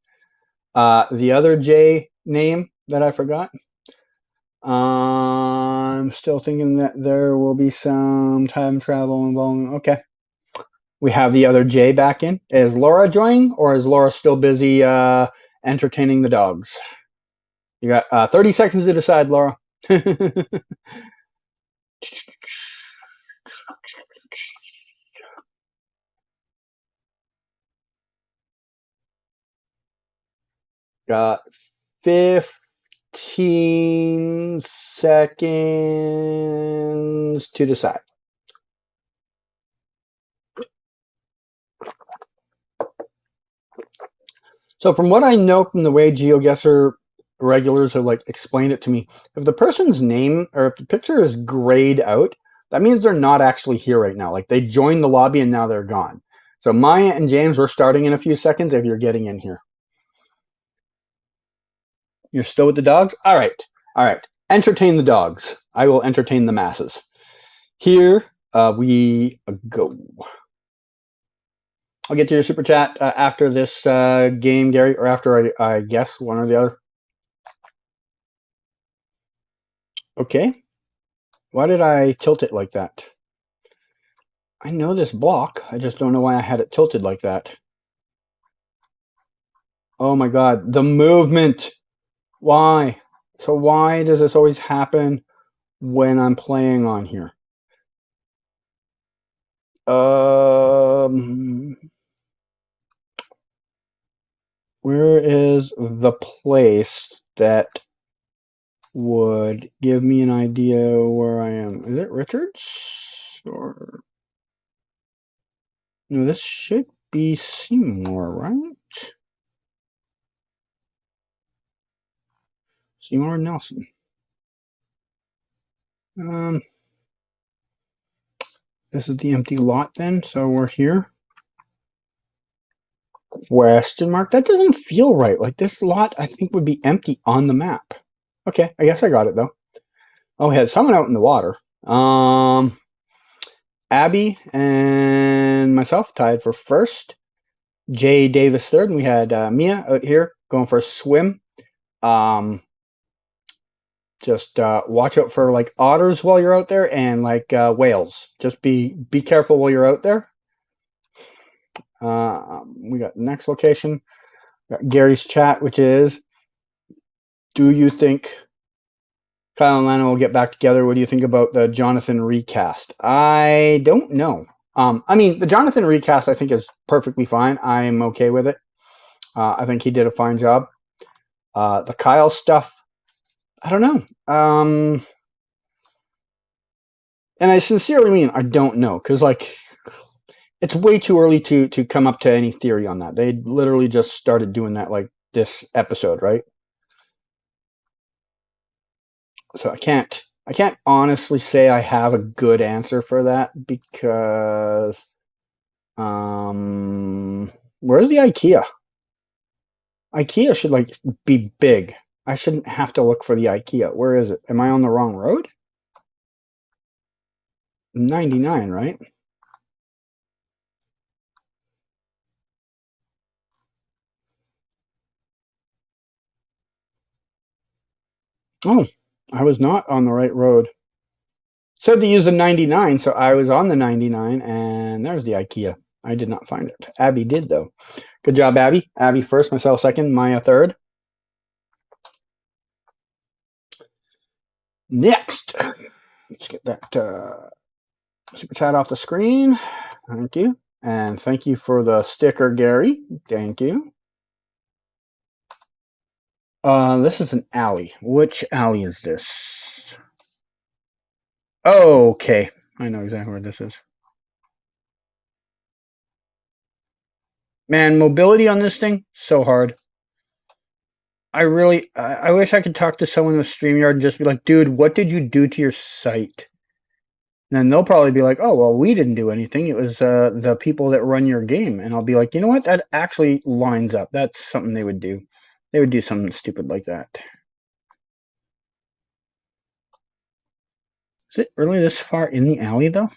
the other J name that I forgot. I'm still thinking that there will be some time travel involved. Okay. We have the other J back in. Is Laura joining, or is Laura still busy entertaining the dogs? You got 30 seconds to decide, Laura. Got 15 seconds to decide. So from what I know from the way Geoguessr regulars have like explained it to me, if the person's name or if the picture is grayed out, that means they're not actually here right now. Like they joined the lobby and now they're gone. So Maya and James, we're starting in a few seconds if you're getting in here. You're still with the dogs? All right. Entertain the dogs. I will entertain the masses. Here we go. I'll get to your super chat after this game, Gary, or after I guess one or the other. Okay. Why did I tilt it like that? I know this block. I just don't know why I had it tilted like that. Oh my god, the movement. Why? So why does this always happen when I'm playing on here? Where is the place that would give me an idea where I am? Is it Richards? Or no, this should be Seymour, right? Seymour and Nelson. This is the empty lot then, so we're here. Question mark? That doesn't feel right. Like this lot, I think, would be empty on the map. Okay, I guess I got it though. Oh, we had someone out in the water. Abby and myself tied for first. Jay Davis third, and we had Mia out here going for a swim. Just watch out for like otters while you're out there, and like whales. Just be careful while you're out there. We got next location. Got Gary's chat, which is, do you think Kyle and Lana will get back together? What do you think about the Jonathan recast? I don't know. I mean, the Jonathan recast I think is perfectly fine. I'm okay with it. I think he did a fine job. The Kyle stuff, I don't know. And I sincerely mean I don't know, because like it's way too early to come up to any theory on that. They literally just started doing that like this episode, right? So I can't honestly say I have a good answer for that, because where's the IKEA? IKEA should like be big. I shouldn't have to look for the IKEA. Where is it? Am I on the wrong road? 99, right? Oh, I was not on the right road. Said to use the 99, so I was on the 99, and there's the IKEA. I did not find it. Abby did, though. Good job, Abby. Abby first, myself second, Maya third. Next, let's get that super chat off the screen. Thank you. And thank you for the sticker, Gary. Thank you. This is an alley. Which alley is this? Oh, okay. I know exactly where this is. Man, mobility on this thing, so hard. I wish I could talk to someone with StreamYard and just be like, dude, what did you do to your site? And then they'll probably be like, oh, well, we didn't do anything. It was the people that run your game. And I'll be like, you know what? That actually lines up. That's something they would do. They would do something stupid like that. Is it really this far in the alley, though?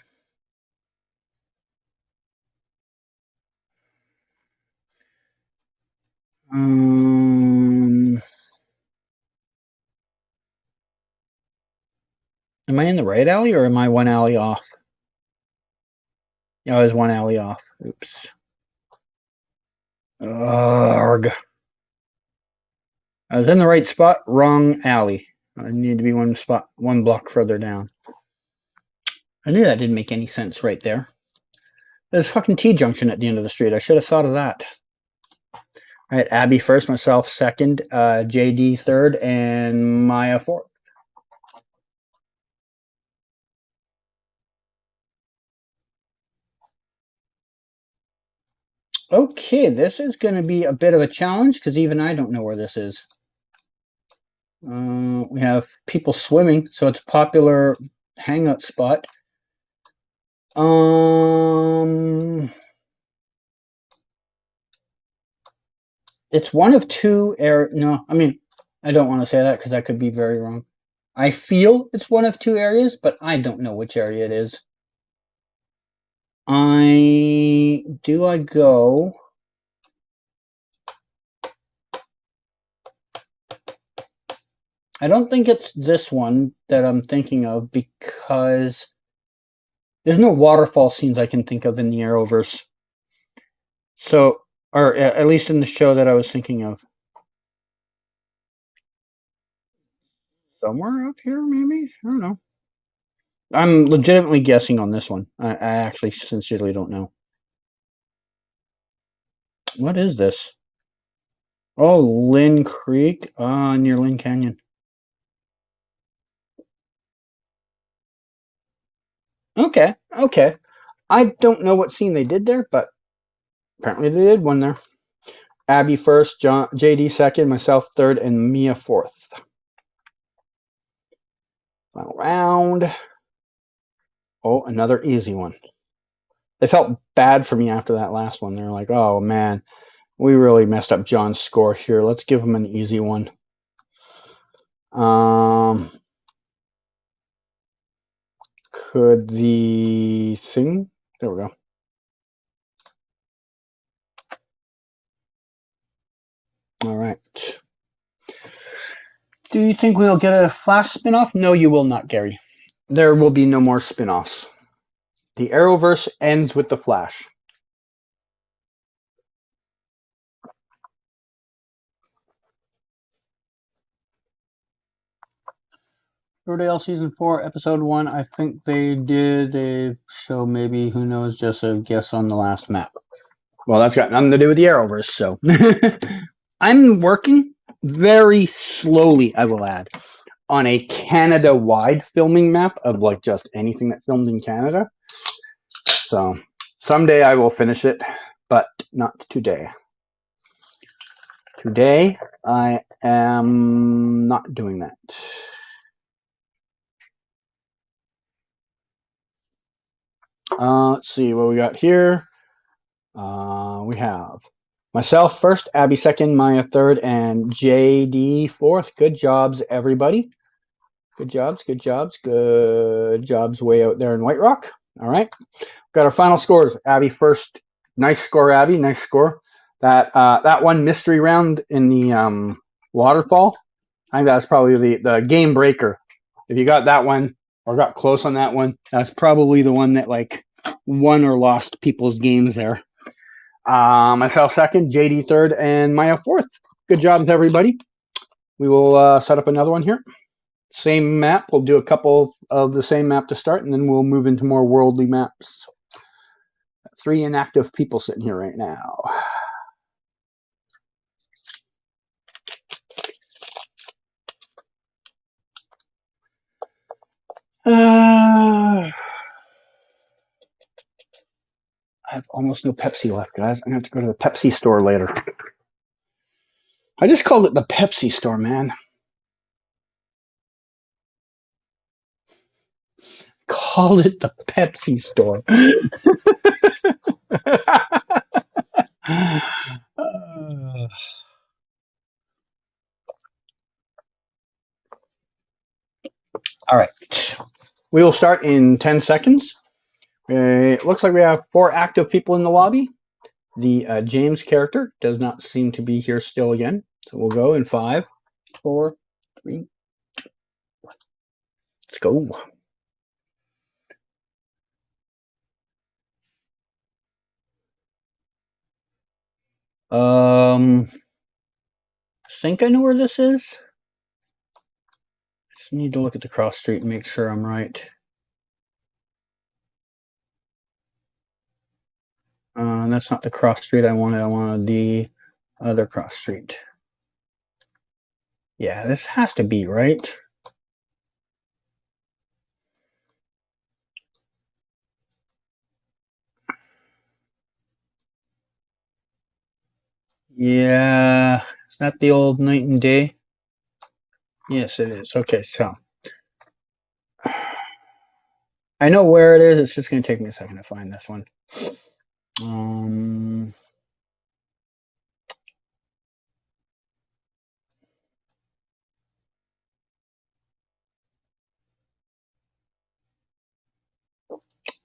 Am I in the right alley, or am I one alley off? Yeah, I was one alley off. Oops. Arg. I was in the right spot, wrong alley. I need to be one block further down. I knew that didn't make any sense right there. There's a fucking T-junction at the end of the street. I should have thought of that. All right, Abby first, myself second, JD third, and Maya fourth. Okay, this is going to be a bit of a challenge, because even I don't know where this is. We have people swimming, so it's a popular hangout spot. It's one of two no, I mean, I don't want to say that because that could be very wrong. I feel it's one of two areas, but I don't know which area it is. I go? I don't think it's this one that I'm thinking of, because there's no waterfall scenes I can think of in the Arrowverse. So, or at least in the show that I was thinking of. Somewhere up here, maybe? I don't know. I'm legitimately guessing on this one. I actually sincerely don't know. What is this? Oh, Lynn Creek, near Lynn Canyon. Okay. I don't know what scene they did there, but apparently they did one there. Abby first, JD second, myself third, and Mia fourth. Final round. Oh, another easy one. They felt bad for me after that last one. They're like, oh man, we really messed up John's score here. Let's give him an easy one. Could the thing... There we go. All right. Do you think we'll get a Flash spinoff? No, you will not, Gary. There will be no more spinoffs. The Arrowverse ends with the Flash. Riverdale Season 4, Episode 1, I think they did a show, maybe, who knows, just a guess on the last map. Well, that's got nothing to do with the Arrowverse, so. I'm working very slowly, I will add, on a Canada-wide filming map of like just anything that filmed in Canada. So someday I will finish it, but not today. Today I am not doing that. Let's see what we got here. We have myself first, Abby second, Maya third, and JD fourth. Good jobs, everybody. Good jobs, good jobs, good jobs way out there in White Rock. All right. Got our final scores. Abby first. Nice score, Abby. Nice score. That one mystery round in the waterfall, I think that's probably the game breaker. If you got that one or got close on that one, that's probably the one that like won or lost people's games there. Myself second, JD third, and Maya fourth. Good jobs, everybody. We will set up another one here. Same map. We'll do a couple of the same map to start, and then we'll move into more worldly maps. 3 inactive people sitting here right now. I have almost no Pepsi left, guys. I'm going to have to go to the Pepsi store later. I just called it the Pepsi store, man. Called it the Pepsi store. All right. We will start in 10 seconds. It looks like we have 4 active people in the lobby. The James character does not seem to be here still again. So we'll go in 5, 4, 3. Let's go. I think I know where this is. Just need to look at the cross street and make sure I'm right. That's not the cross street I wanted. I wanted the other cross street. Yeah, this has to be right. Yeah, is that the old night and day? Yes, it is. Okay, so I know where it is. It's just going to take me a second to find this one.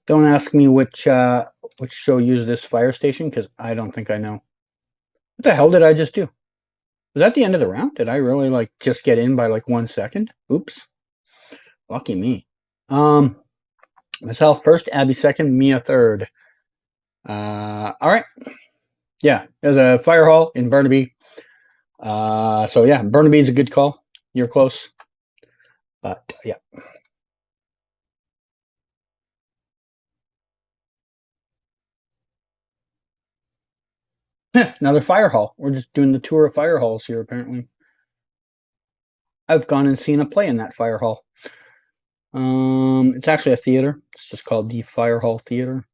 Don't ask me which show used this fire station, because I don't think I know. What the hell did I just do? Was that the end of the round? Did I really like just get in by like 1 second? Oops. Lucky me. Myself first, Abby second, Mia third. All right. Yeah, there's a fire hall in Burnaby. So yeah, Burnaby's a good call. You're close. But yeah. Another fire hall. We're just doing the tour of fire halls here, apparently. I've gone and seen a play in that fire hall. It's actually a theater. It's just called the Fire Hall Theater.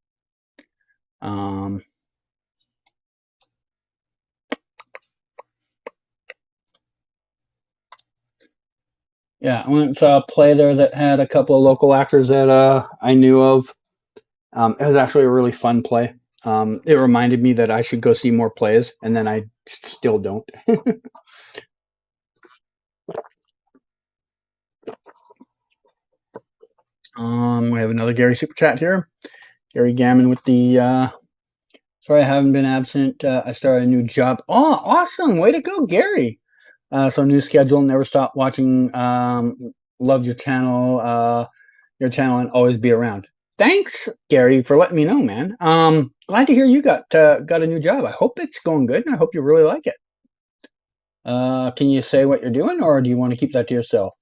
Yeah, I went and saw a play there that had a couple of local actors that I knew of. It was actually a really fun play. It reminded me that I should go see more plays, and then I still don't. We have another Gary super chat here. Gary Gammon with the sorry I haven't been absent. I started a new job. Oh, awesome! Way to go, Gary. So new schedule. Never stop watching. Love your channel. And always be around. Thanks, Gary, for letting me know, man. Glad to hear you got a new job. I hope it's going good, and I hope you really like it. Can you say what you're doing, or do you want to keep that to yourself?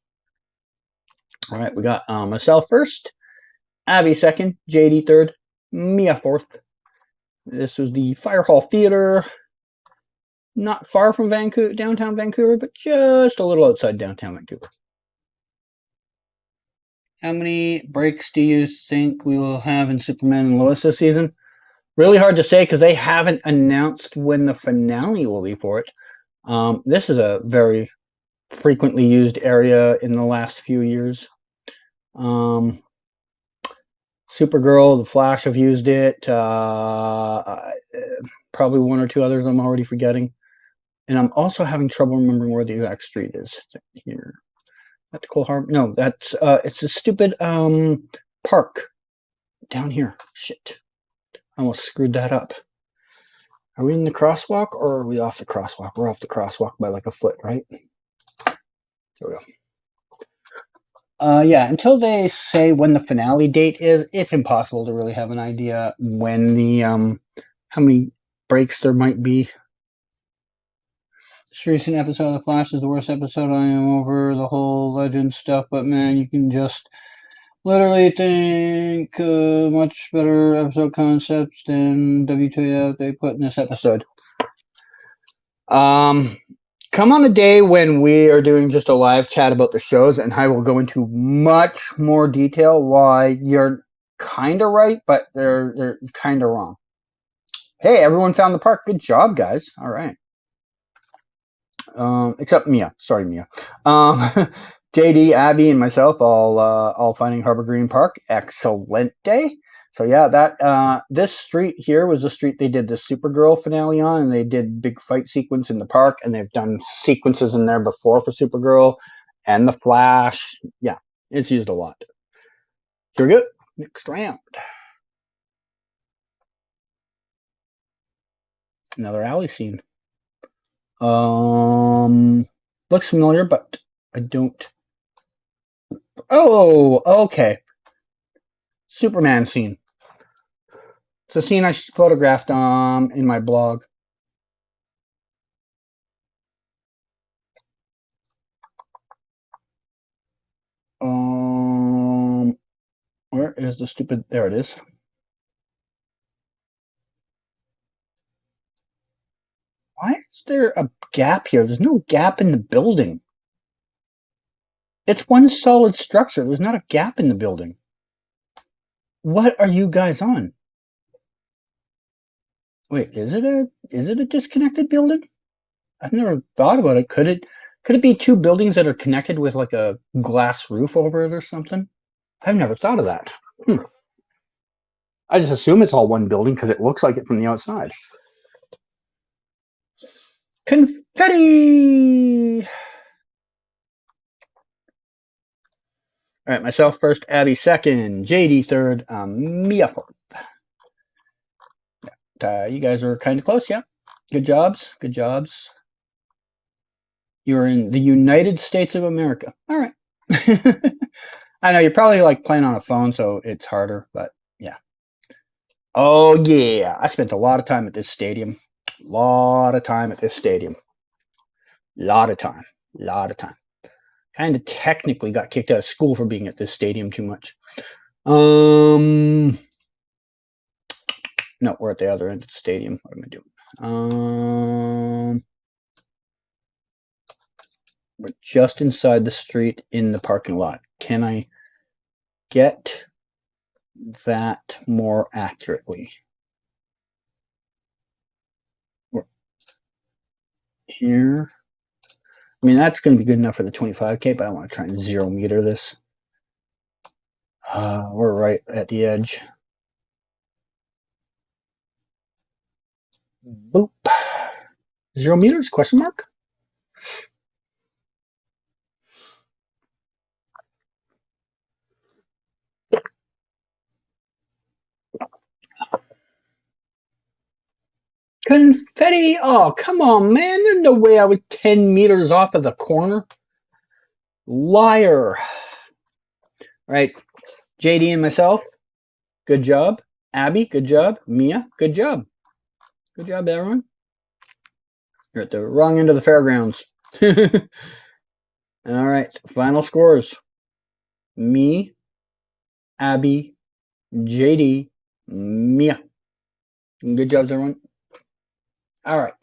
All right, we got myself first, Abby second, JD third, Mia fourth. This was the Fire Hall Theater, not far from Vancouver, downtown Vancouver, but just a little outside downtown Vancouver. How many breaks do you think we will have in Superman and Lois this season? Really hard to say because they haven't announced when the finale will be for it. This is a very frequently used area in the last few years. Supergirl, The Flash have used it. Probably one or two others I'm already forgetting. And I'm also having trouble remembering where the exact street is. Here. That's Cole Harbor. No, that's it's a stupid park down here. Shit. I almost screwed that up. Are we in the crosswalk or are we off the crosswalk? We're off the crosswalk by like a foot, right? There we go. Yeah, until they say when the finale date is, it's impossible to really have an idea when the how many breaks there might be. This recent episode of The Flash is the worst episode. I am over the whole legend stuff, but man, you can just literally think much better episode concepts than WTF they put in this episode. Come on a day when we are doing just a live chat about the shows, and I will go into much more detail why you're kind of right, but they're kind of wrong. Hey, everyone found the park. Good job, guys. All right. Except Mia. Sorry, Mia. JD, Abby, and myself all finding Harbor Green Park. Excellent day. So yeah, that this street here was the street they did the Supergirl finale on, and they did big fight sequence in the park, and they've done sequences in there before for Supergirl and the Flash. Yeah, it's used a lot. Here we go. Next round. Another alley scene. Looks familiar, but I don't. Oh, okay. Superman scene. It's a scene I photographed in my blog. Where is the stupid? There it is. Why is there a gap here? There's no gap in the building. It's one solid structure. There's not a gap in the building. What are you guys on? Wait, is it a disconnected building? I've never thought about it. Could it be two buildings that are connected with like a glass roof over it or something? I've never thought of that. I just assume it's all one building because it looks like it from the outside. Confetti! All right, myself first, Abby second, JD third, Mia fourth. You guys are kind of close, yeah. Good jobs, good jobs. You're in the United States of America. All right. I know you're probably like playing on a phone, so it's harder, but yeah. Oh yeah, I spent a lot of time at this stadium. Lot of time at this stadium. Lot of time. Kind of technically got kicked out of school for being at this stadium too much. No, we're at the other end of the stadium. What am I doing? We're just inside the street in the parking lot. Can I get that more accurately? We're here. I mean, that's going to be good enough for the 25K, but I want to try and 0 meter this. We're right at the edge. Boop. 0 meters, question mark? Confetti? Oh, come on, man. There's no way I was 10 meters off of the corner. Liar. All right. JD and myself, good job. Abby, good job. Mia, good job. Good job, everyone. You're at the wrong end of the fairgrounds. All right. Final scores. Me, Abby, JD, Mia. Good job, everyone. All right.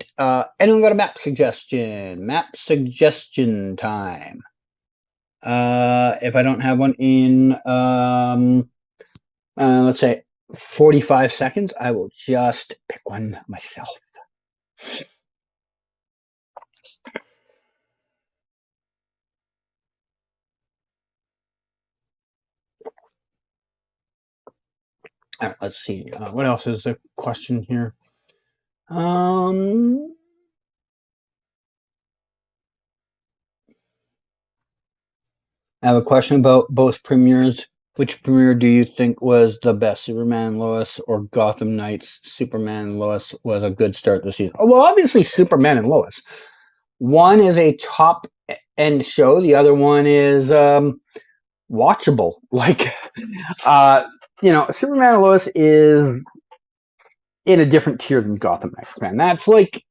Anyone got a map suggestion? Map suggestion time. If I don't have one in, let's say 45 seconds, I will just pick one myself. All right, let's see. What else is a question here? I have a question about both premieres. Which premiere do you think was the best, Superman and Lois or Gotham Knights? Superman and Lois was a good start to the season. Oh, well, obviously Superman and Lois. One is a top end show. The other one is watchable. Like, Superman and Lois is in a different tier than Gotham Knights, man. That's like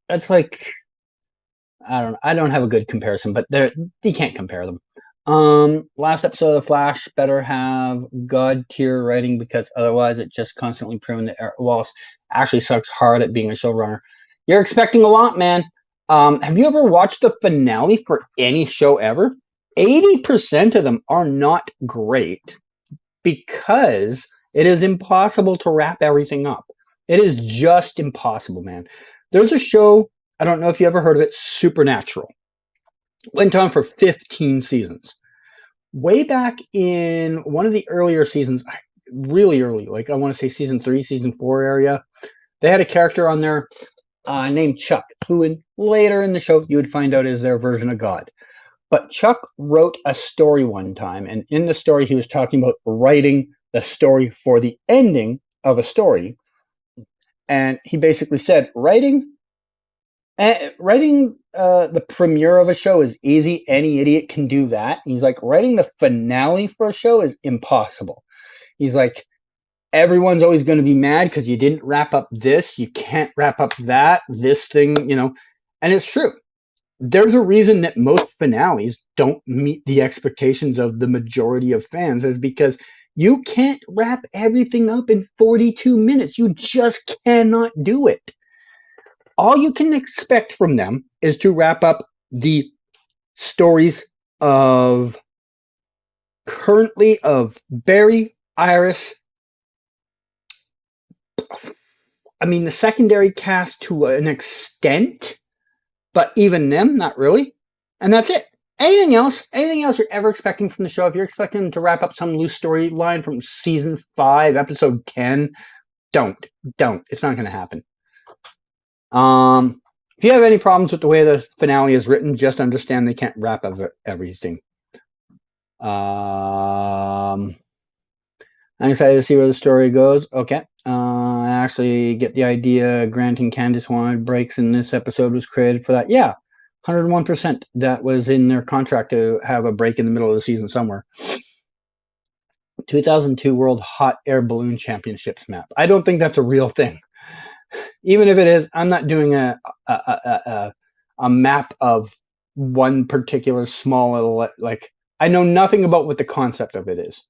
I don't have a good comparison, but you can't compare them. Last episode of The Flash better have God tier writing because otherwise it just constantly proven that Eric Wallace actually sucks hard at being a showrunner. You're expecting a lot, man. Have you ever watched the finale for any show ever? 80% of them are not great because it is impossible to wrap everything up. It is just impossible, man. There's a show, I don't know if you ever heard of it, Supernatural. Went on for 15 seasons. Way back in one of the earlier seasons, really early, like I want to say season 3, season 4 area, they had a character on there named Chuck, who later in the show you would find out is their version of God. But Chuck wrote a story one time, and in the story he was talking about writing the story for the ending of a story. And he basically said, writing the premiere of a show is easy. Any idiot can do that. He's like, writing the finale for a show is impossible. He's like, everyone's always going to be mad because you didn't wrap up this. You can't wrap up that, this thing, And it's true. There's a reason that most finales don't meet the expectations of the majority of fans is because you can't wrap everything up in 42 minutes. You just cannot do it. All you can expect from them is to wrap up the stories of Barry, Iris, the secondary cast to an extent, but even them, not really. And that's it. Anything else you're ever expecting from the show, if you're expecting them to wrap up some loose storyline from season 5, episode 10, don't. It's not going to happen. If you have any problems with the way the finale is written, just understand they can't wrap up everything. I'm excited to see where the story goes. Okay. I actually get the idea Grant and Candace wanted breaks and this episode was created for that. Yeah, 101%. That was in their contract to have a break in the middle of the season somewhere. 2002 World Hot Air Balloon Championships map. I don't think that's a real thing. Even if it is, I'm not doing a map of one particular small little, I know nothing about what the concept of it is.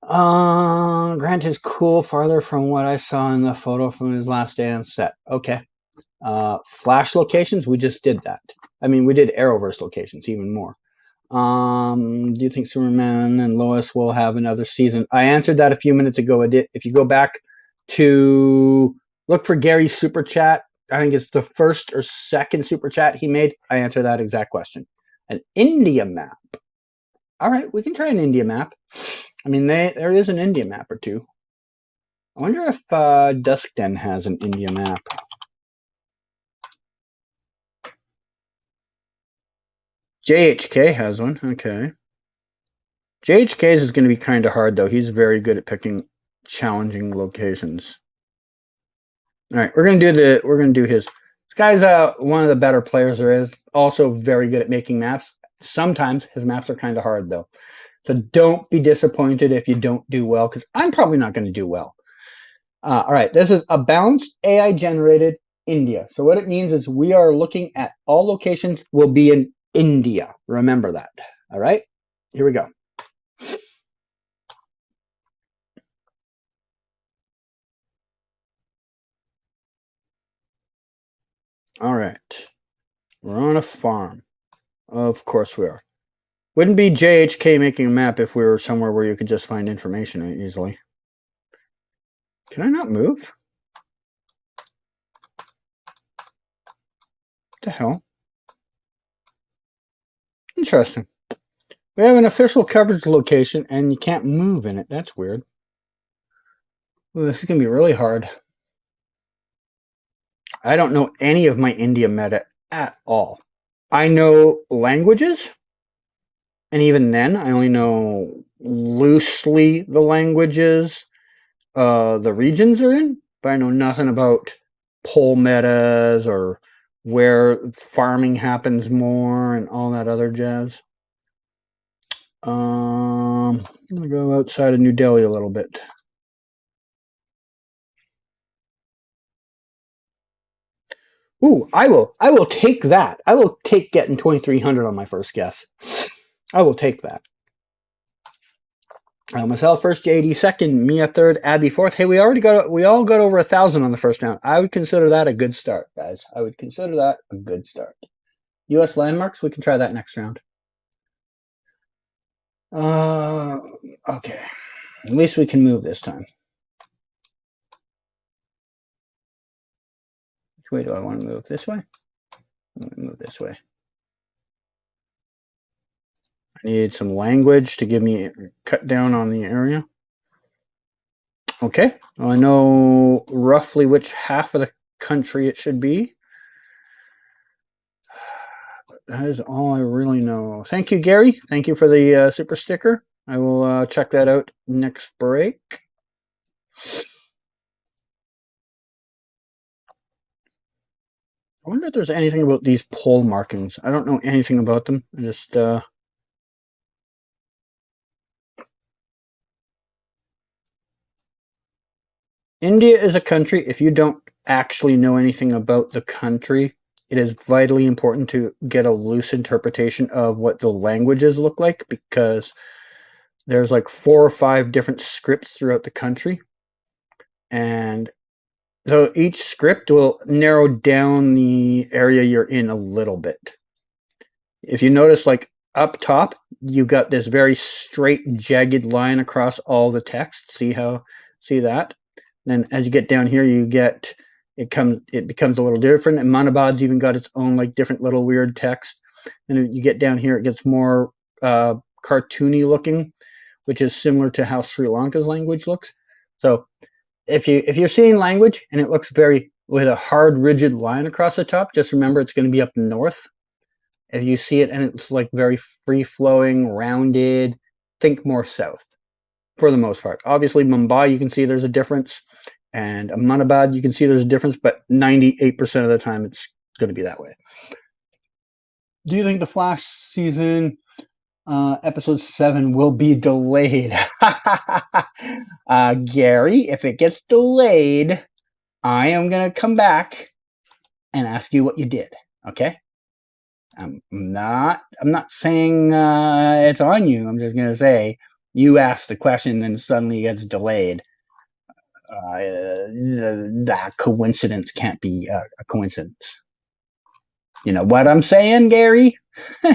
Grant is cool farther from what I saw in the photo from his last day on set. Okay. Flash locations, we just did that. We did Arrowverse locations, even more. Do you think Superman and Lois will have another season? I answered that a few minutes ago. If you go back to look for Gary's super chat, I think it's the first or second super chat he made. I answer that exact question. An India map. All right, we can try an India map. I mean, there is an India map or two. I wonder if Duskden has an India map. JHK has one. Okay. JHK's is going to be kind of hard though. He's very good at picking challenging locations. All right, we're gonna do his. This guy's one of the better players there is. Also very good at making maps. Sometimes his maps are kind of hard though. So don't be disappointed if you don't do well, because I'm probably not going to do well. All right, this is a balanced AI generated India. So what it means is we are looking at all locations will be in India. Remember that. All right, here we go. All right, we're on a farm. Of course we are. Wouldn't be JHK making a map if we were somewhere where you could just find information easily. Can I not move? What the hell? Interesting. We have an official coverage location and you can't move in it. That's weird. Well, this is going to be really hard. I don't know any of my India meta at all. I know languages, and even then, I only know loosely the languages the regions are in, but I know nothing about poll metas or where farming happens more and all that other jazz. I'm gonna go outside of New Delhi a little bit. Ooh, I will take that. I will take getting 2,300 on my first guess. I will take that. Myself first, JD second, Mia third, Abby fourth. Hey, we all got over 1,000 on the first round. I would consider that a good start, guys. I would consider that a good start. U.S. landmarks, we can try that next round. Okay. At least we can move this time. Which way do I want to move? This way? I'm going to move this way. I need some language to give me cut down on the area. Okay. Well, I know roughly which half of the country it should be. That is all I really know. Thank you, Gary. Thank you for the super sticker. I will check that out next break. I wonder if there's anything about these pole markings. I don't know anything about them. I just India is a country. If you don't actually know anything about the country, it is vitally important to get a loose interpretation of what the languages look like, because there's like 4 or 5 different scripts throughout the country. And so each script will narrow down the area you're in a little bit. If you notice, like up top, you've got this very straight, jagged line across all the text. See that? Then as you get down here, you get it becomes a little different. And Manabad's even got its own like different little weird text. And you get down here, it gets more cartoony looking, which is similar to how Sri Lanka's language looks. So if you're seeing language and it looks very with a hard, rigid line across the top, just remember it's going to be up north. If you see it and it's like very free flowing, rounded, think more south for the most part. Obviously, Mumbai, you can see there's a difference, and Ahmedabad, you can see there's a difference, but 98% of the time it's going to be that way. Do you think the Flash season episode 7 will be delayed? Gary, if it gets delayed, I am going to come back and ask you what you did, okay? I'm not saying it's on you. I'm just going to say you asked the question, then suddenly it gets delayed. That coincidence can't be a coincidence. You know what I'm saying, Gary? All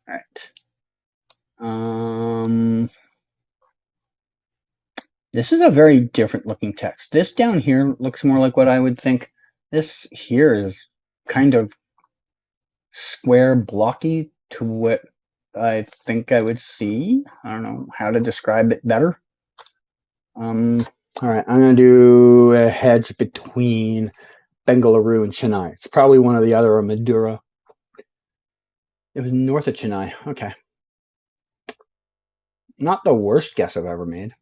right. This is a very different looking text. This down here looks more like what I would think. This here is kind of square blocky to what I think I would see. I don't know how to describe it better. All right, I'm going to do a hedge between Bengaluru and Chennai. It's probably one or the other, or Madura. It was north of Chennai. Okay. Not the worst guess I've ever made.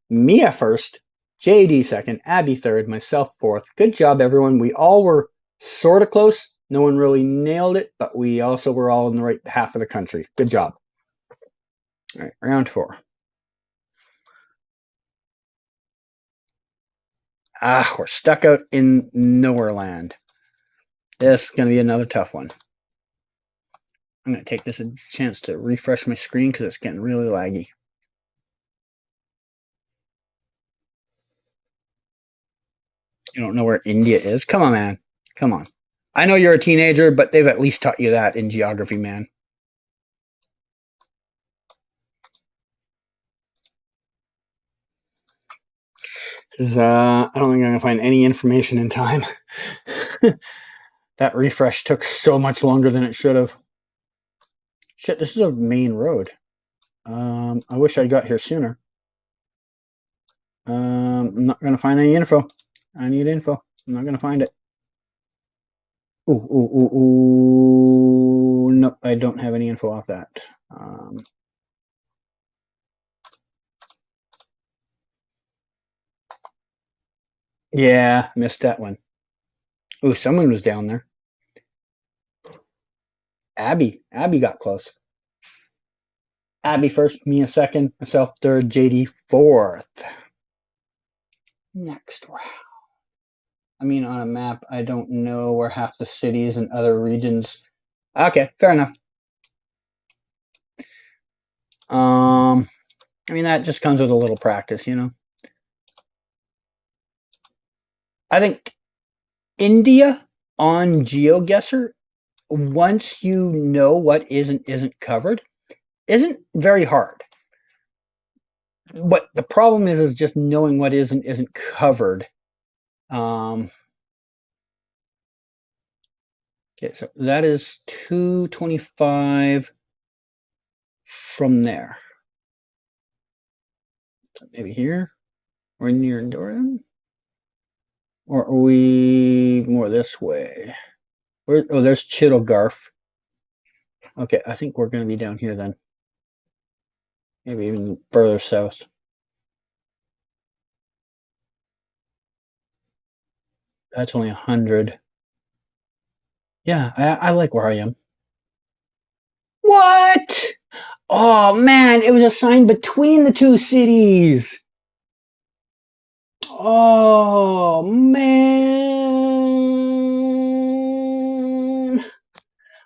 Mia first, JD second, Abby third, myself fourth. Good job, everyone. We all were sort of close. No one really nailed it, but we also were all in the right half of the country. Good job. All right, round 4. We're stuck out in nowhere land. This is going to be another tough one. I'm going to take this a chance to refresh my screen because it's getting really laggy. You don't know where India is? Come on, man. Come on. I know you're a teenager, but they've at least taught you that in geography, man. I don't think I'm going to find any information in time. That refresh took so much longer than it should have. Shit, this is a main road. I wish I got here sooner. I'm not going to find any info. I need info. I'm not going to find it. Ooh. Nope, I don't have any info off that. Yeah, missed that one. Ooh, someone was down there. Abby got close. Abby first, Mia second, myself third, JD fourth. Next round. I mean, on a map, I don't know where half the cities and other regions. Okay, fair enough. I mean, that just comes with a little practice, you know. I think India on Geoguessr, once you know what is and isn't covered, isn't very hard. What the problem is just knowing what is and isn't covered. Okay, so that is 225 from there. So maybe here or near Dorian, or are we more this way? Oh, there's Chittlegarth. Okay, I think we're going to be down here then. Maybe even further south. That's only 100. Yeah, I like where I am. What? Oh man, it was a sign between the two cities. Oh man.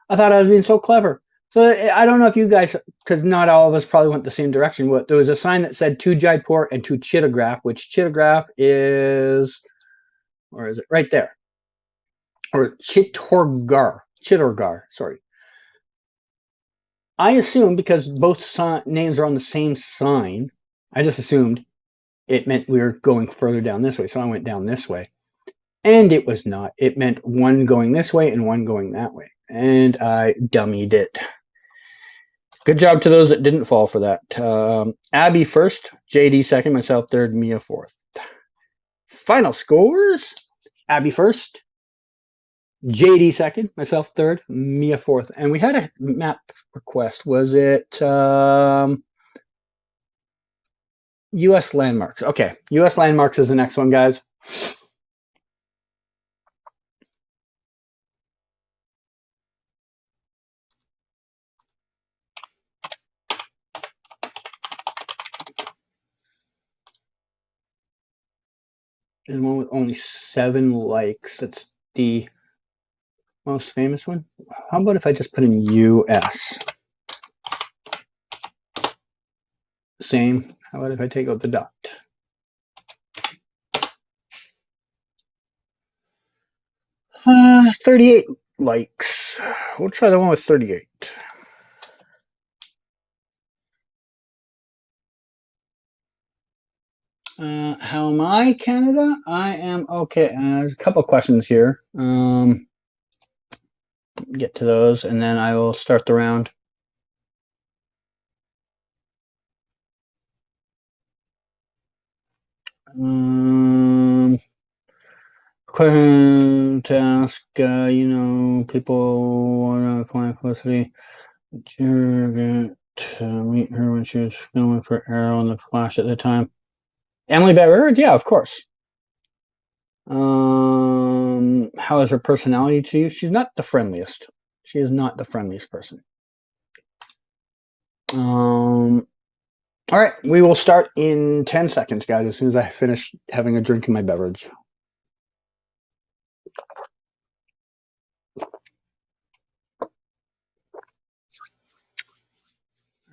I thought I was being so clever. So I don't know if you guys, because not all of us probably went the same direction. There was a sign that said to Jaipur and to Chittagong, which Chittagong is, or is it right there? Or Chittorgarh, sorry. I assumed because both names are on the same sign, I just assumed it meant we were going further down this way. So I went down this way. And it was not. It meant one going this way and one going that way. And I dummied it. Good job to those that didn't fall for that. Abby first, JD second, myself third, Mia fourth. Final scores. Abby first, JD second, myself third, Mia fourth. And we had a map request. Was it US landmarks? Okay, US landmarks is the next one, guys. There's one with only 7 likes. That's the most famous one. How about if I just put in US? Same. How about if I take out the dot? Uh, 38 likes. We'll try the one with 38. How am I, Canada? I am okay. There's a couple questions here. Get to those, and then I will start the round. Question to ask, people want to find Felicity. Did you get to meet her when she was filming for Arrow and the Flash at the time? Emily Beveridge? Yeah, of course. How is her personality to you? She's not the friendliest. She is not the friendliest person. All right, we will start in 10 seconds, guys, as soon as I finish having a drink of my beverage. All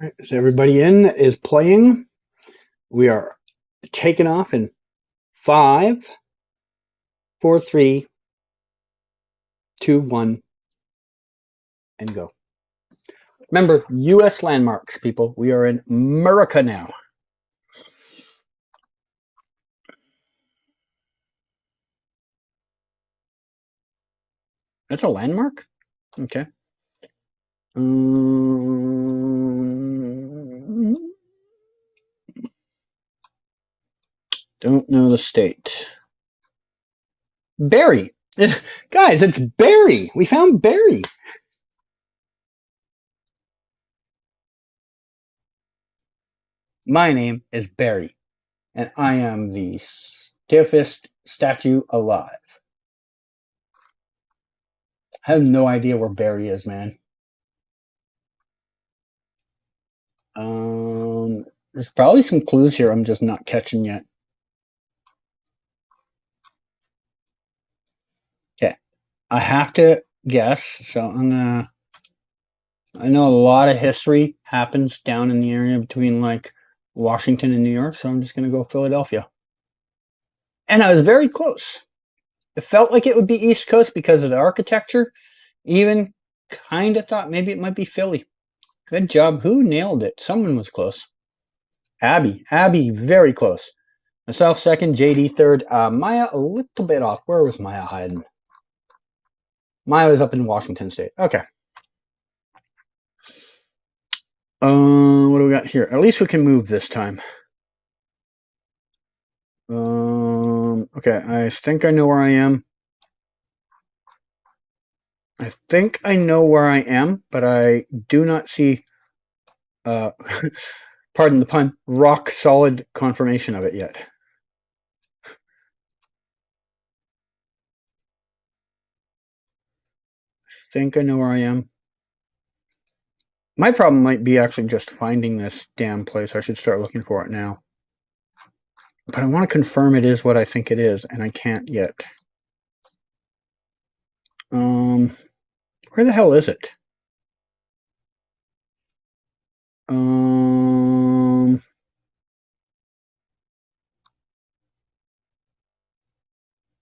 right, is everybody in? Is playing? We are taking off in 5, 4, 3, 2, 1, and go. Remember, U.S. landmarks, people. We are in America now. That's a landmark? Okay. Don't know the state. Barry. Guys, it's Barry. We found Barry. My name is Barry, and I am the stiffest statue alive. I have no idea where Barry is, man. There's probably some clues here I'm just not catching yet. Okay, I have to guess, so I know a lot of history happens down in the area between like Washington and New York, so I'm just gonna go Philadelphia. And I was very close. It felt like it would be East Coast because of the architecture. Even kind of thought maybe it might be Philly. Good job. Who nailed it? Someone was close. Abby, very close. Myself second, JD third. Maya a little bit off. Where was Maya hiding? Maya was up in Washington State. Okay. What do we got here? At least we can move this time. Okay, I think I know where I am. I think I know where I am, but I do not see, pardon the pun, rock solid confirmation of it yet. I think I know where I am. My problem might be actually just finding this damn place. I should start looking for it now. But I want to confirm it is what I think it is, and I can't yet. Where the hell is it? I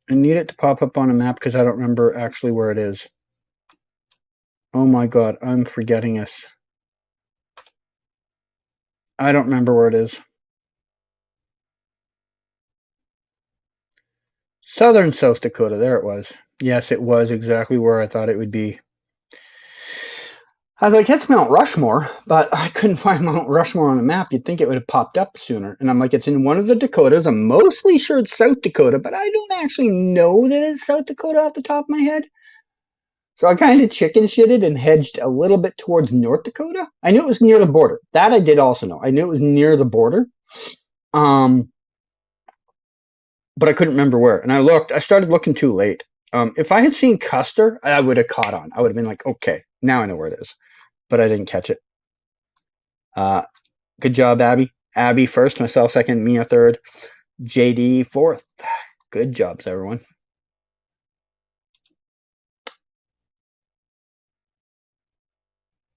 need it to pop up on a map because I don't remember actually where it is. Oh my god, I'm forgetting it. I don't remember where it is. Southern South Dakota, there it was. Yes, it was exactly where I thought it would be. I was like, it's Mount Rushmore, but I couldn't find Mount Rushmore on the map. You'd think it would have popped up sooner. And I'm like, it's in one of the Dakotas. I'm mostly sure it's South Dakota, but I don't actually know that it's South Dakota off the top of my head. So I kind of chicken shitted and hedged a little bit towards North Dakota. I knew it was near the border. That I did also know. I knew it was near the border. But I couldn't remember where. And I started looking too late. If I had seen Custer, I would have caught on. I would have been like, okay, now I know where it is. But I didn't catch it. Good job, Abby. Abby first, myself second, Mia third, JD fourth. Good jobs, everyone.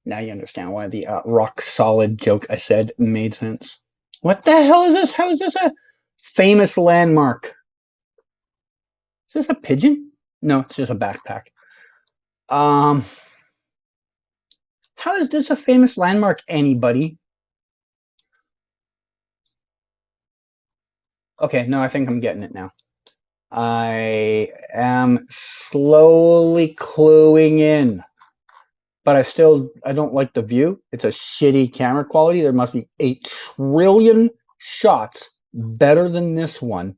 Now you understand why the rock solid joke I said made sense. What the hell is this? How is this a famous landmark? Is this a pigeon? No, it's just a backpack. How is this a famous landmark, anybody? Okay, no, I think I'm getting it now. I am slowly cluing in, but I don't like the view. It's a shitty camera quality. There must be 8 trillion shots better than this one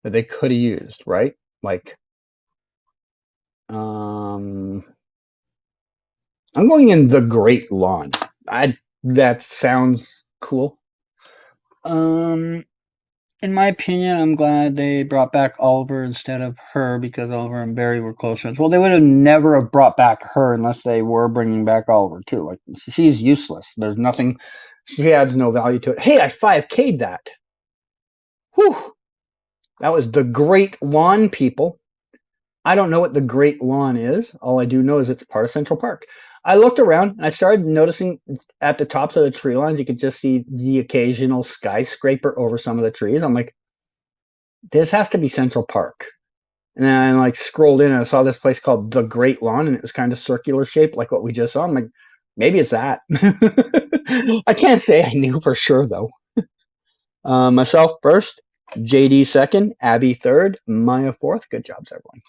that they could have used, right? Like, I'm going in the Great Lawn. That sounds cool. Um, in my opinion, I'm glad they brought back Oliver instead of her because Oliver and Barry were close friends. Well, they would have never have brought back her unless they were bringing back Oliver too. Like she's useless. There's nothing. She adds no value to it. Hey, I 5K'd that. Whew. That was the Great Lawn, people. I don't know what the Great Lawn is. All I do know is it's part of Central Park. I looked around and I started noticing at the tops of the tree lines, you could just see the occasional skyscraper over some of the trees. I'm like, this has to be Central Park. And then I like scrolled in and I saw this place called the Great Lawn, and it was kind of circular shaped, like what we just saw. I'm like, maybe it's that. I can't say I knew for sure though. Myself first, JD second, Abby third, Maya fourth. Good jobs, everyone.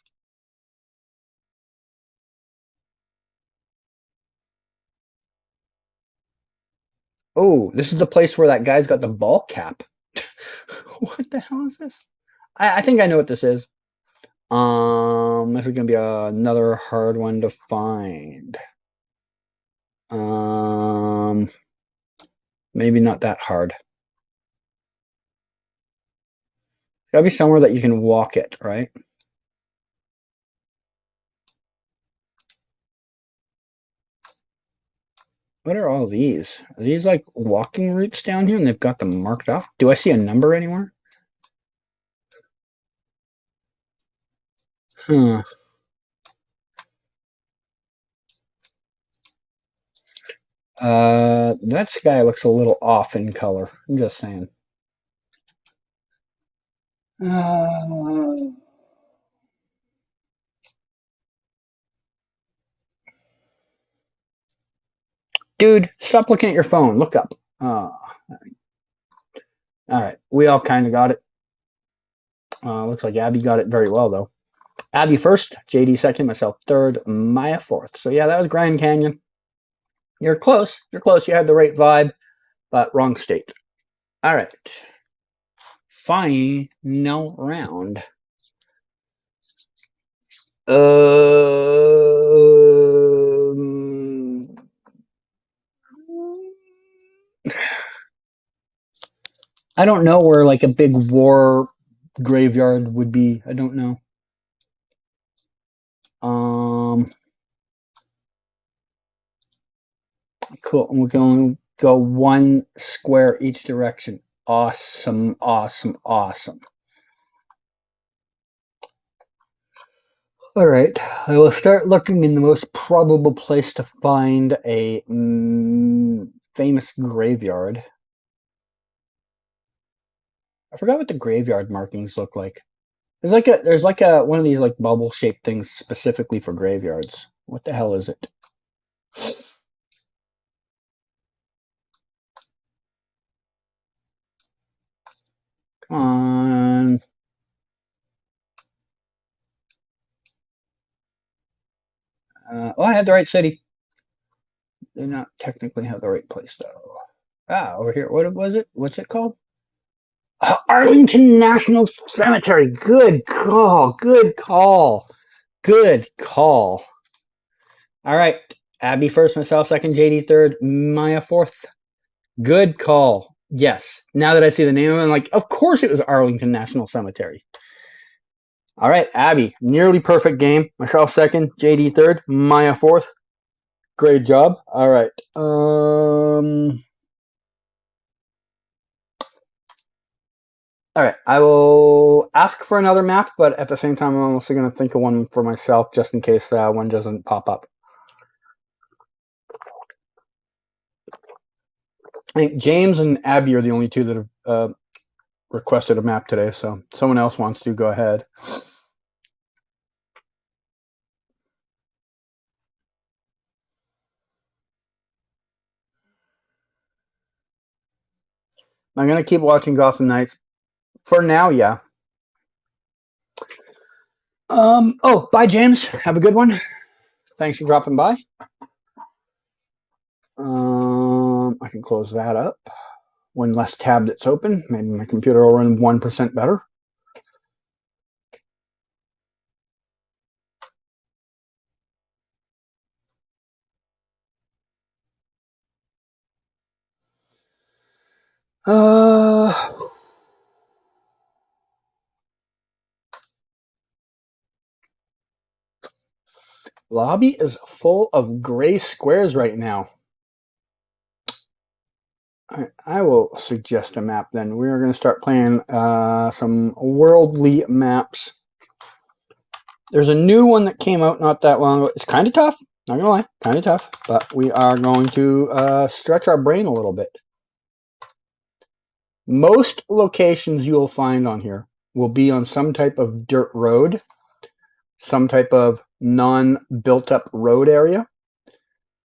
Oh, this is the place where that guy's got the ball cap. What the hell is this? I think I know what this is. This is gonna be another hard one to find. Um, Maybe not that hard. Gotta be somewhere that you can walk it, right? What are all these? Are these like walking routes down here and they've got them marked off? Do I see a number anywhere? Huh. That sky looks a little off in color. I'm just saying. Uh, Dude, stop looking at your phone. Look up. All right. We all kind of got it. Looks like Abby got it very well, though. Abby first, JD second, myself third, Maya fourth. So, yeah, that was Grand Canyon. You're close. You're close. You had the right vibe, but wrong state. All right. Final round. Um, I don't know where like a big war graveyard would be. I don't know. Um, cool. We're going to go one square each direction. Awesome, awesome, awesome. All right. I will start looking in the most probable place to find a famous graveyard. I forgot what the graveyard markings look like. There's like a one of these like bubble shaped things specifically for graveyards. What the hell is it? Come on. Oh, I had the right city. Did not technically have the right place though. Over here. What was it? What's it called? Arlington National Cemetery. Good call. Good call. Good call. All right. Abby first, myself second, JD third, Maya fourth. Good call. Yes. Now that I see the name of it, I'm like, of course it was Arlington National Cemetery. All right, Abby, nearly perfect game. Myself second, JD third, Maya fourth. Great job. All right. All right. I will ask for another map, but at the same time, I'm also going to think of one for myself just in case one doesn't pop up. I think James and Abby are the only two that have requested a map today, so someone else wants to go ahead. I'm going to keep watching Gotham Knights. For now, yeah. Oh, bye, James. Have a good one. Thanks for dropping by. I can close that up. One less tab that's open. Maybe my computer will run 1% better. Lobby is full of gray squares right now. I will suggest a map then. We are going to start playing some worldly maps. There's a new one that came out not that long ago. It's kind of tough, not going to lie, kind of tough, but we are going to stretch our brain a little bit. Most locations you will find on here will be on some type of dirt road, some type of non-built up road area.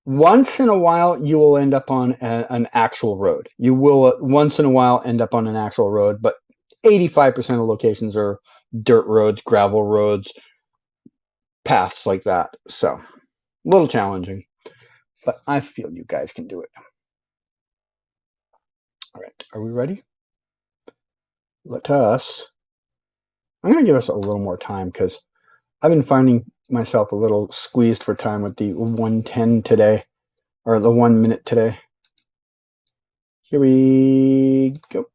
Once in a while, you will end up on an actual road. You will once in a while end up on an actual road, but 85% of locations are dirt roads, gravel roads, paths like that. So, a little challenging, but I feel you guys can do it. All right, are we ready? Let us. I'm going to give us a little more time because I've been finding myself a little squeezed for time with the 1:10 today, or the 1 minute today. Here we go.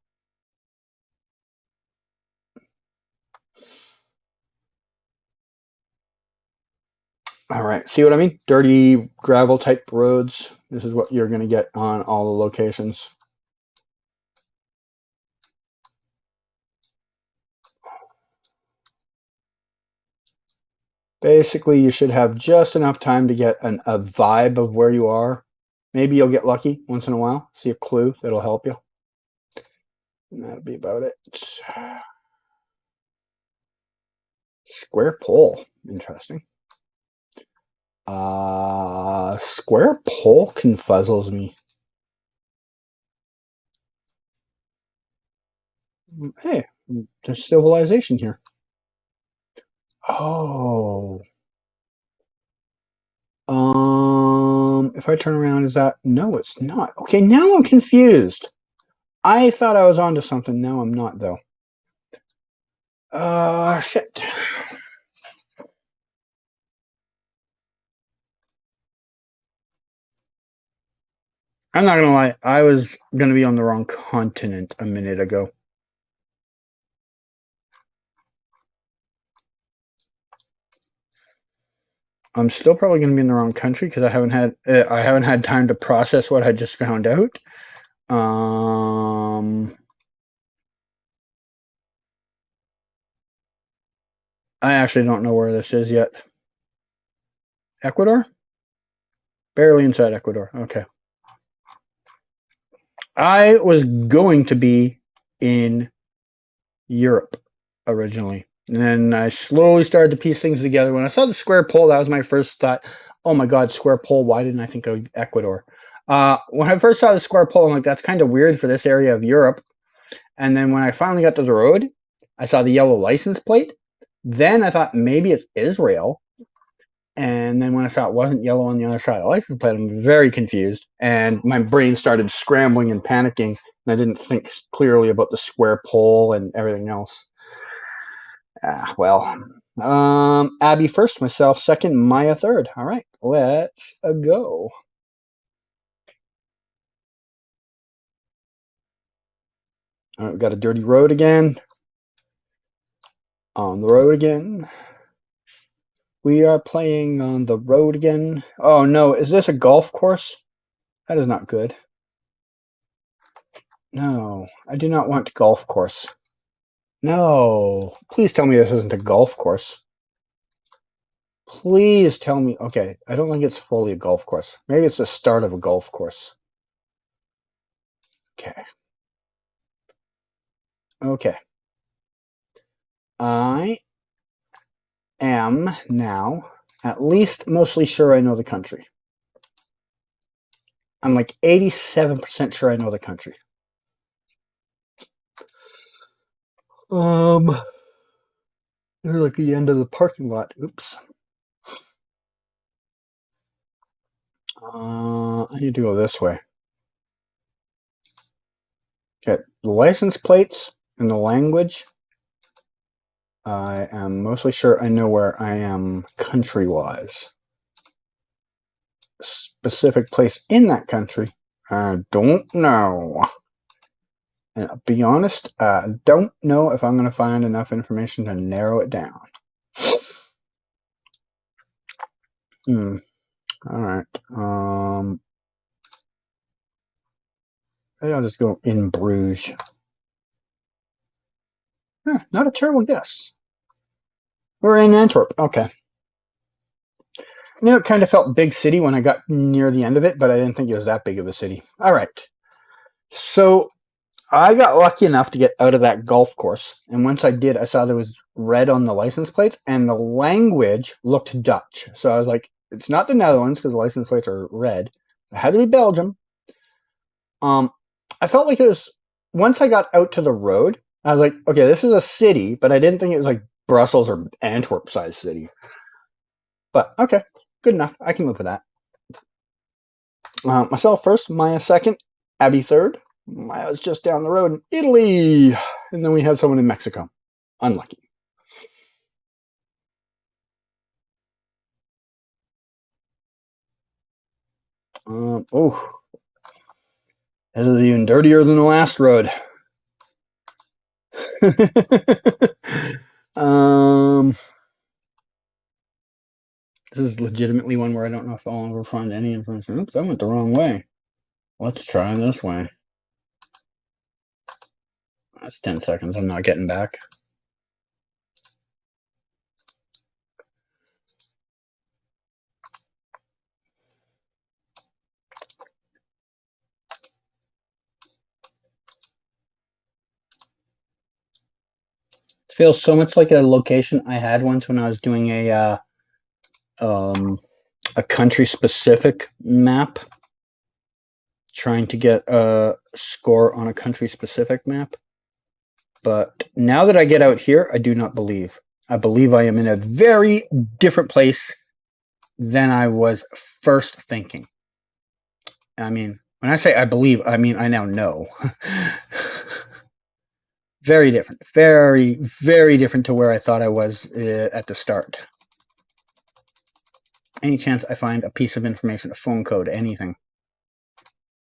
All right, see what I mean? Dirty gravel type roads. This is what you're going to get on all the locations. Basically, you should have just enough time to get a vibe of where you are. Maybe you'll get lucky once in a while. See a clue that'll help you. And that'll be about it. Square pole. Interesting. Square pole confuzzles me. Hey, there's civilization here. Oh. If I turn around, is that? No, it's not. Okay, now I'm confused. I thought I was onto something. Now I'm not, though. Shit. I'm not gonna lie. I was gonna be on the wrong continent a minute ago. I'm still probably gonna be in the wrong country because I haven't had time to process what I just found out. I actually don't know where this is yet. Ecuador? Barely inside Ecuador. Okay. I was going to be in Europe originally. And then I slowly started to piece things together. When I saw the square pole, that was my first thought. Oh my God, square pole. Why didn't I think of Ecuador? When I first saw the square pole, I'm like, that's kind of weird for this area of Europe. And then when I finally got to the road, I saw the yellow license plate. Then I thought maybe it's Israel. And then when I saw it wasn't yellow on the other side of the license plate, I'm very confused. And my brain started scrambling and panicking. And I didn't think clearly about the square pole and everything else. Abby first, myself second, Maya third. All right, let's go. All right, we got a dirty road again. On the road again. We are playing on the road again. Oh no, is this a golf course? That is not good. No, I do not want golf course. No, please tell me this isn't a golf course. Please tell me. Okay, I don't think it's fully a golf course. Maybe it's the start of a golf course. Okay. Okay. I am now at least mostly sure I know the country. I'm like 87% sure I know the country. They're like the end of the parking lot. Oops. I need to go this way. Okay, the license plates and the language. I am mostly sure I know where I am country-wise. Specific place in that country, I don't know. And I'll be honest, I don't know if I'm going to find enough information to narrow it down. All right. Maybe I'll just go in Bruges. Not a terrible guess. We're in Antwerp. Okay. It kind of felt big city when I got near the end of it, but I didn't think it was that big of a city. All right. So I got lucky enough to get out of that golf course. And once I did, I saw there was red on the license plates and the language looked Dutch. So I was like, it's not the Netherlands because the license plates are red. It had to be Belgium. I felt like it was, once I got out to the road, I was like, okay, this is a city, but I didn't think it was like Brussels or Antwerp sized city. But okay, good enough. I can live with that. Myself first, Maya second, Abby third. Maya was just down the road in Italy. And then we had someone in Mexico. Unlucky. Oh, this is even dirtier than the last road. This is legitimately one where I don't know if I'll ever find any information. Oops, I went the wrong way. Let's try this way. That's 10 seconds. I'm not getting back. It feels so much like a location I had once when I was doing a country-specific map, trying to get a score on a country-specific map. But now that I get out here, I do not believe. I believe I am in a very different place than I was first thinking. I mean, when I say I believe, I mean I now know. Very different. Very, very different to where I thought I was at the start. Any chance I find a piece of information, a phone code, anything?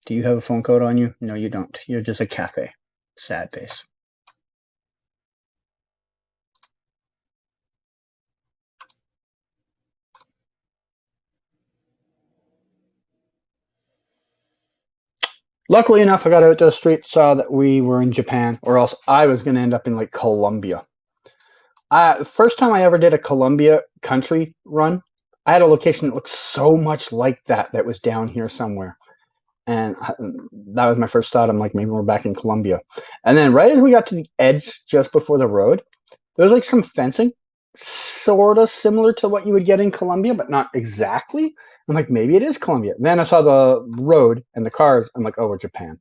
Do you have a phone code on you? No, you don't. You're just a cafe. Sad face. Luckily enough, I got out to the street, saw that we were in Japan, or else I was going to end up in like Colombia. First time I ever did a Colombia country run, I had a location that looked so much like that was down here somewhere. And that was my first thought. I'm like, maybe we're back in Colombia. And then right as we got to the edge just before the road, there was like some fencing, sort of similar to what you would get in Colombia, but not exactly. I'm like, maybe it is Colombia. Then I saw the road and the cars. I'm like, oh, we're Japan.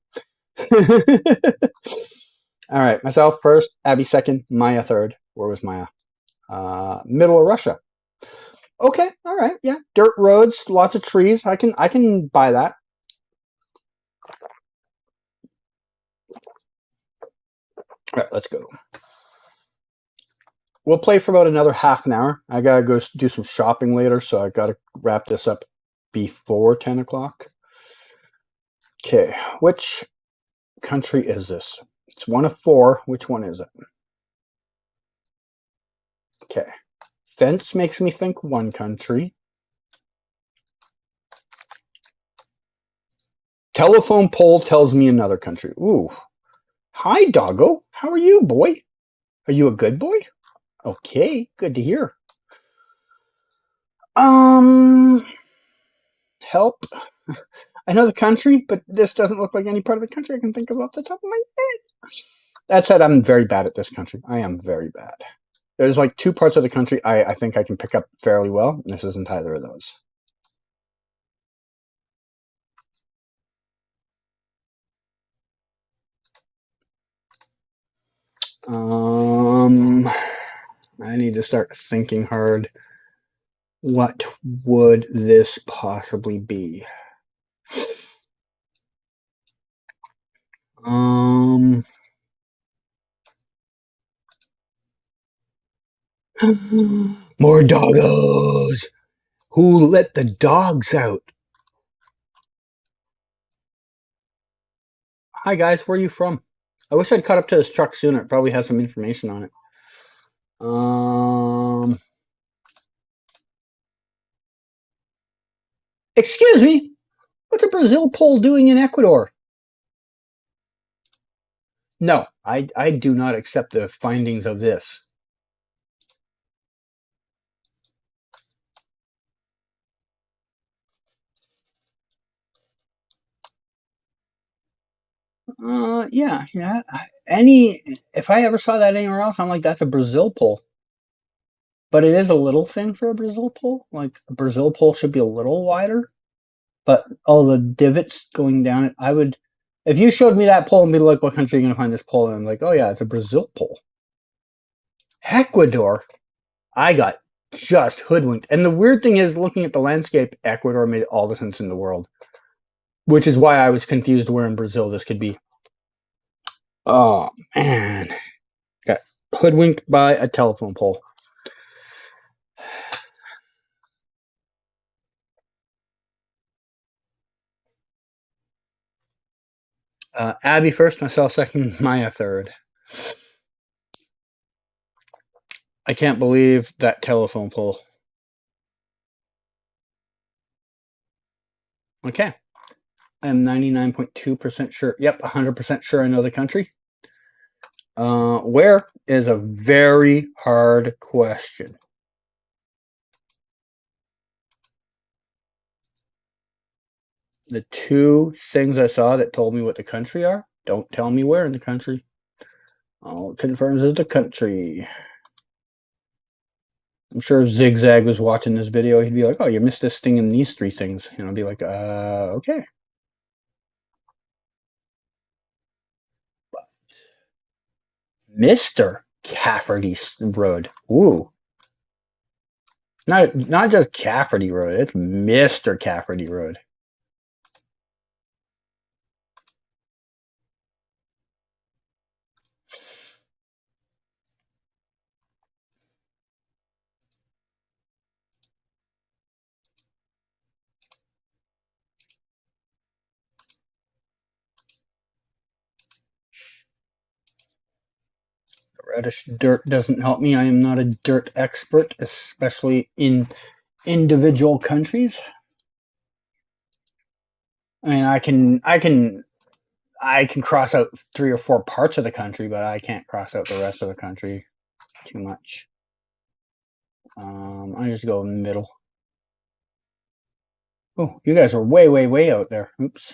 All right, myself first, Abby second, Maya third. Where was Maya? Middle of Russia. Okay, all right, yeah. Dirt roads, lots of trees. I can buy that. All right, let's go. We'll play for about another half an hour. I gotta go do some shopping later, so I gotta wrap this up before 10 o'clock. Okay, which country is this? It's one of four. Which one is it? Okay. Fence makes me think one country. Telephone pole tells me another country. Ooh. Hi, doggo. How are you, boy? Are you a good boy? Okay, good to hear. Help. I know the country, but this doesn't look like any part of the country I can think of off the top of my head. That said, I'm very bad at this country. I am very bad. There's like two parts of the country I think I can pick up fairly well, and this isn't either of those. I need to start thinking hard. What would this possibly be? More doggos! Who let the dogs out? Hi guys, where are you from? I wish I'd caught up to this truck sooner. It probably has some information on it. Excuse me, what's a Brazil pole doing in Ecuador? No, I do not accept the findings of this. Yeah. If I ever saw that anywhere else, I'm like, that's a Brazil pole. But it is a little thin for a Brazil pole. Like a Brazil pole should be a little wider. But all the divots going down it, I would, if you showed me that pole and be like, what country are you gonna find this pole in? I'm like, oh yeah, it's a Brazil pole. Ecuador, I got just hoodwinked. And the weird thing is, looking at the landscape, Ecuador made all the sense in the world, which is why I was confused where in Brazil this could be. Oh man, got hoodwinked by a telephone pole. Abby first, myself second, Maya third. I can't believe that telephone pole. Okay. I am 99.2% sure. Yep, 100% sure I know the country. Where is a very hard question. The two things I saw that told me what the country are, don't tell me where in the country. All it confirms is the country. I'm sure if Zigzag was watching this video, he'd be like, oh, you missed this thing in these three things. And I'd be like, okay. But Mr. Cafferty Road. Ooh. Not just Cafferty Road, it's Mr. Cafferty Road. Reddish dirt doesn't help me. I am not a dirt expert, especially in individual countries. I mean, I can cross out 3 or 4 parts of the country, but I can't cross out the rest of the country too much. I just go middle. Oh, you guys are way, way, way out there. Oops.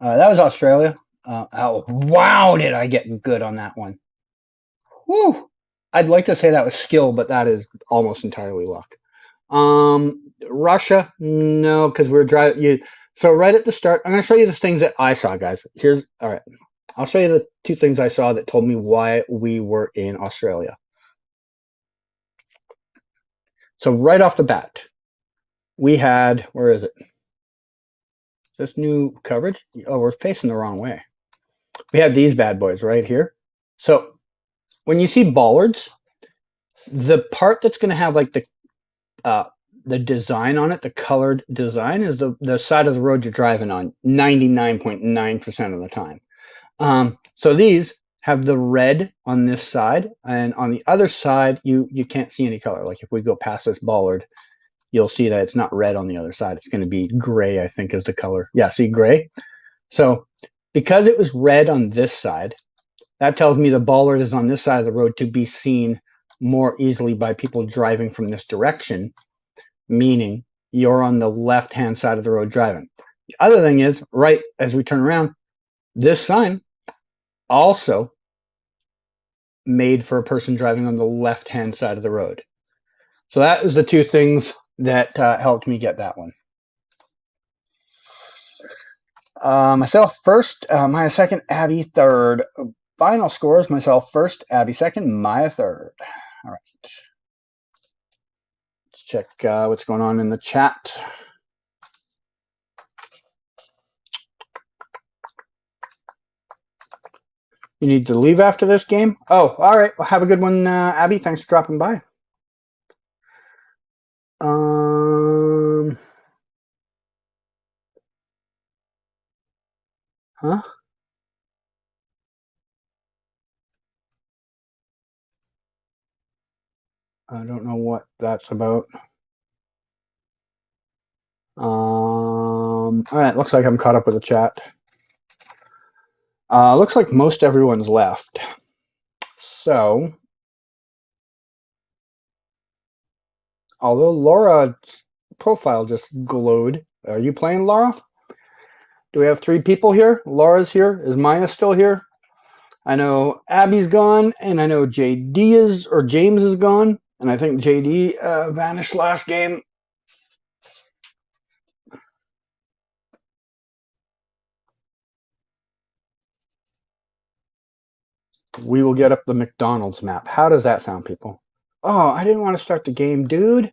That was Australia. Oh, wow, did I get good on that one? Woo! I'd like to say that was skill, but that is almost entirely luck. Russia, no, because we're driving. So right at the start, I'm going to show you the things that I saw, guys. All right. I'll show you the 2 things I saw that told me why we were in Australia. So right off the bat, we had, where is it? This new coverage? Oh, we're facing the wrong way. We had these bad boys right here. So when you see bollards, the part that's going to have like the design on it, the colored design, is the side of the road you're driving on 99.9% of the time. So these have the red on this side, and on the other side, you can't see any color. Like if we go past this bollard, you'll see that it's not red on the other side. It's going to be gray, I think, is the color. Yeah, see, gray. So because it was red on this side, that tells me the bollard is on this side of the road to be seen more easily by people driving from this direction, meaning you're on the left-hand side of the road driving. The other thing is, right as we turn around, this sign also made for a person driving on the left-hand side of the road. So that was the 2 things that helped me get that one. Myself first, Maya second, Abby third. Final scores, myself first, Abby second, Maya third. All right. Let's check what's going on in the chat. You need to leave after this game? Oh, all right. Well, have a good one, Abby. Thanks for dropping by. Huh? I don't know what that's about. All right. Looks like I'm caught up with the chat. Looks like most everyone's left. So, although Laura's profile just glowed, are you playing, Laura? Do we have 3 people here? Laura's here. Is Maya still here? I know Abby's gone, and I know James is gone, and I think JD vanished last game. We will get up the McDonald's map. How does that sound, people? Oh, I didn't want to start the game, dude.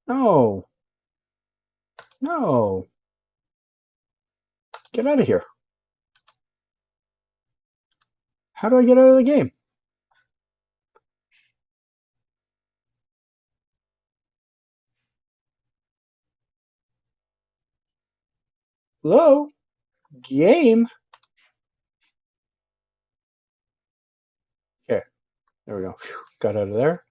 No. No. Get out of here. How do I get out of the game? Hello? Game? Okay. There we go. Got out of there.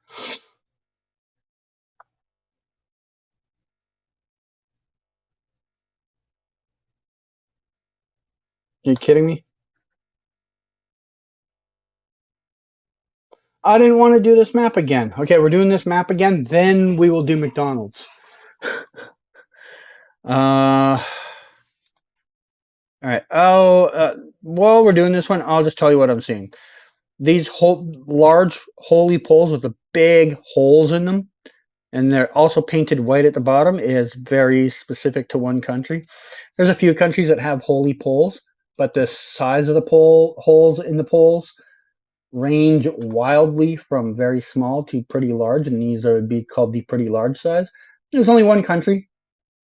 Are you kidding me? I didn't want to do this map again. Okay, we're doing this map again, then we will do McDonald's. All right. While we're doing this one, I'll just tell you what I'm seeing. These large holy poles with the big holes in them, and they're also painted white at the bottom, is very specific to one country. There's a few countries that have holy poles, but the size of the holes in the poles range wildly from very small to pretty large, and these would be called the pretty large size. There's only one country.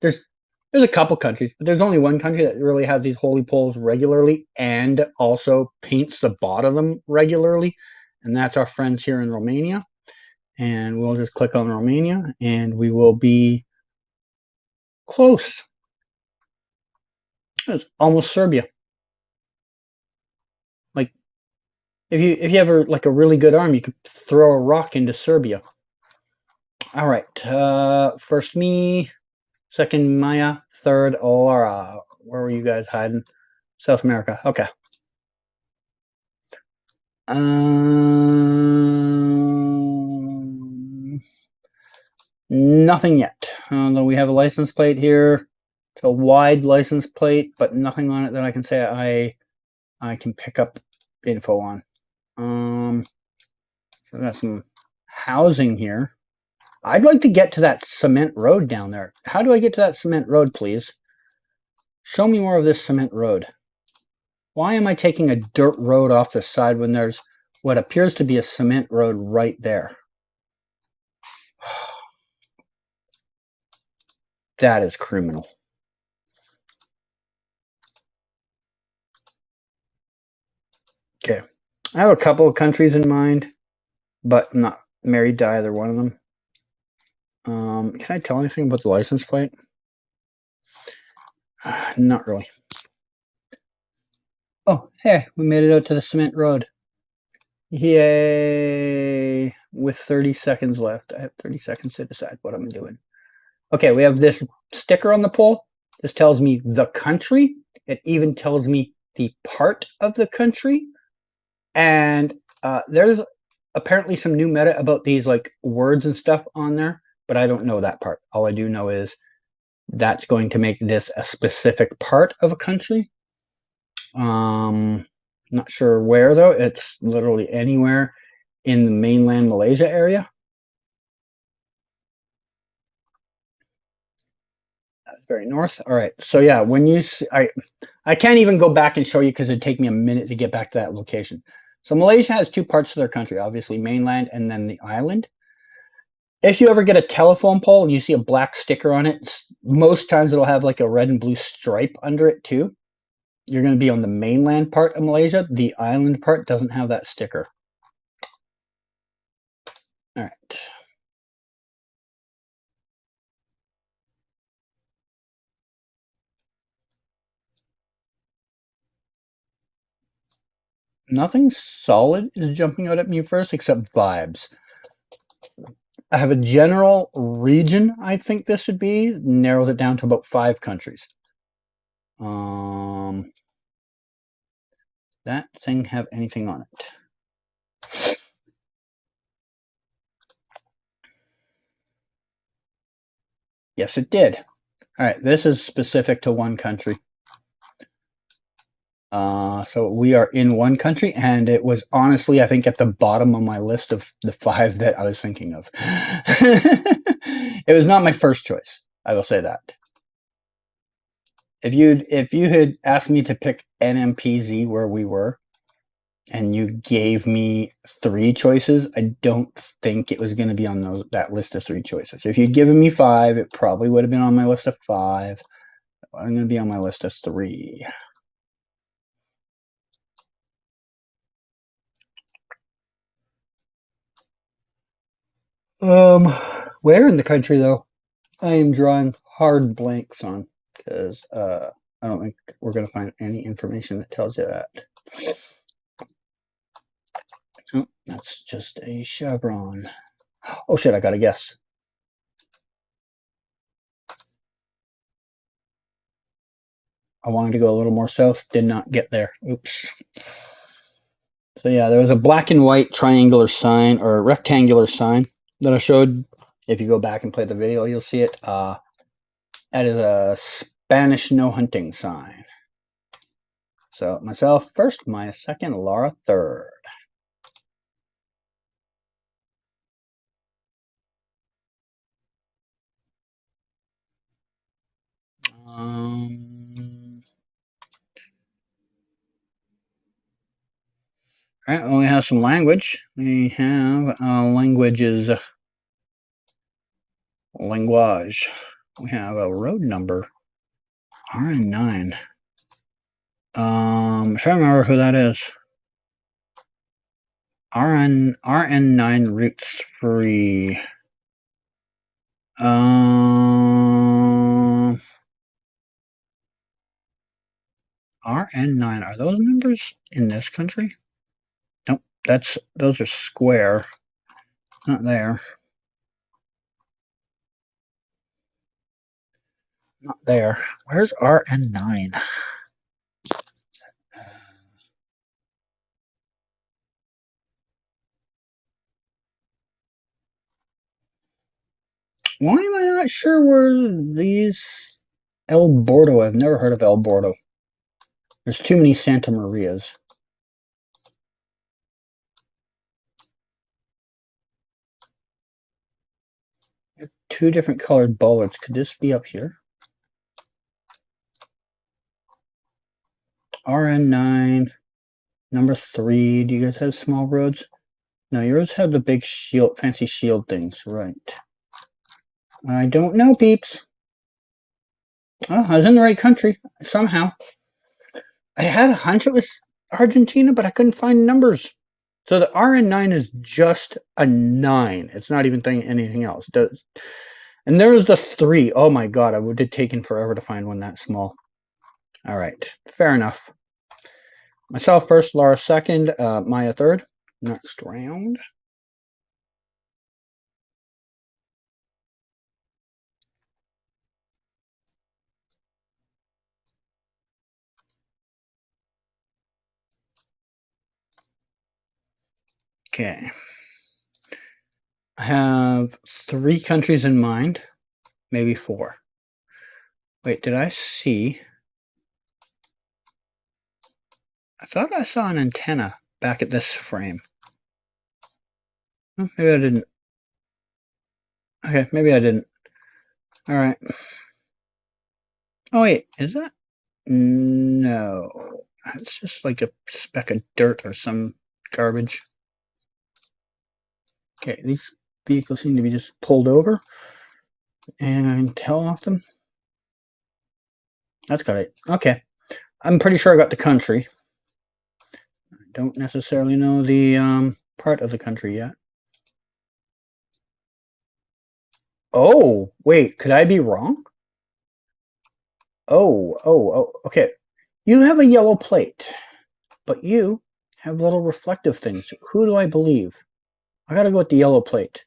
There's a couple countries, but there's only one country that really has these holy poles regularly and also paints the bottom of them regularly, and that's our friends here in Romania. And we'll just click on Romania, and we will be close. It's almost Serbia. Like, if you have a really good arm, you could throw a rock into Serbia. All right, first me, second Maya, third Laura. Where were you guys hiding? South America. Okay. Nothing yet. Although we have a license plate here. It's a wide license plate, but nothing on it that I can say I can pick up info on. So we got some housing here. I'd like to get to that cement road down there. How do I get to that cement road, please? Show me more of this cement road. Why am I taking a dirt road off the side when there's what appears to be a cement road right there? That is criminal. Okay. I have a couple of countries in mind, but I'm not married to either one of them. Can I tell anything about the license plate? Not really. Oh, hey, we made it out to the cement road. Yay! With 30 seconds left. I have 30 seconds to decide what I'm doing. Okay, we have this sticker on the pole. This tells me the country. It even tells me the part of the country. And there's apparently some new meta about these like words and stuff on there, but I don't know that part. All I do know is that's going to make this a specific part of a country. Not sure where though. It's literally anywhere in the mainland Malaysia area. That's very north. All right. So yeah, when you see, I can't even go back and show you because it'd take me a minute to get back to that location. So Malaysia has two parts to their country, obviously mainland and then the island. If you ever get a telephone pole and you see a black sticker on it, most times it'll have like a red and blue stripe under it too. You're going to be on the mainland part of Malaysia. The island part doesn't have that sticker. All right. Nothing solid is jumping out at me first except vibes. I have a general region I think this should be. Narrows it down to about 5 countries. That thing have anything on it? Yes, it did. All right, this is specific to one country. So we are in one country, and it was honestly, I think, at the bottom of my list of the 5 that I was thinking of. It was not my first choice. I will say that. If you had asked me to pick NMPZ where we were, and you gave me 3 choices, I don't think it was going to be on that list of 3 choices. If you'd given me 5, it probably would have been on my list of 5. I'm going to be on my list of 3. Where in the country though? I am drawing hard blanks on because I don't think we're going to find any information that tells you that. Oh, that's just a chevron. Oh shit, I got a guess. I wanted to go a little more south, did not get there. Oops. So yeah, there was a black and white triangular sign or rectangular sign that I showed. If you go back and play the video, you'll see it. That is a Spanish no hunting sign. So myself first, Maya second, Laura third. All right, well, we have some language. We have languages. Language. We have a road number. RN9. I'm trying to remember who that is. RN9 route 3. RN9. Are those numbers in this country? Nope. Those are square. Not there. Not there. Where's RN9? Why am I not sure where these El Bordo? I've never heard of El Bordo. There's too many Santa Marias. Two different colored bollards. Could this be up here? RN9, number 3. Do you guys have small roads? No, yours have the big shield, fancy shield things, right? I don't know, peeps. Oh, I was in the right country somehow. I had a hunch it was Argentina, but I couldn't find numbers. So the RN9 is just a 9. It's not even anything else. And there's the 3. Oh my god, I would have taken forever to find one that small. All right, fair enough. Myself first, Laura second, Maya third. Next round. Okay. I have 3 countries in mind, maybe 4. Wait, did I see? I thought I saw an antenna back at this frame. Oh, maybe I didn't. Okay, maybe I didn't. All right. Oh wait, is that? No, it's just like a speck of dirt or some Garbage. Okay, these vehicles seem to be just pulled over and tail off them. That's got it. Okay. I'm pretty sure I got the country. I don't necessarily know the part of the country yet. Oh, wait, could I be wrong? Oh, okay. You have a yellow plate, but you have little reflective things. Who do I believe? I gotta go with the yellow plate.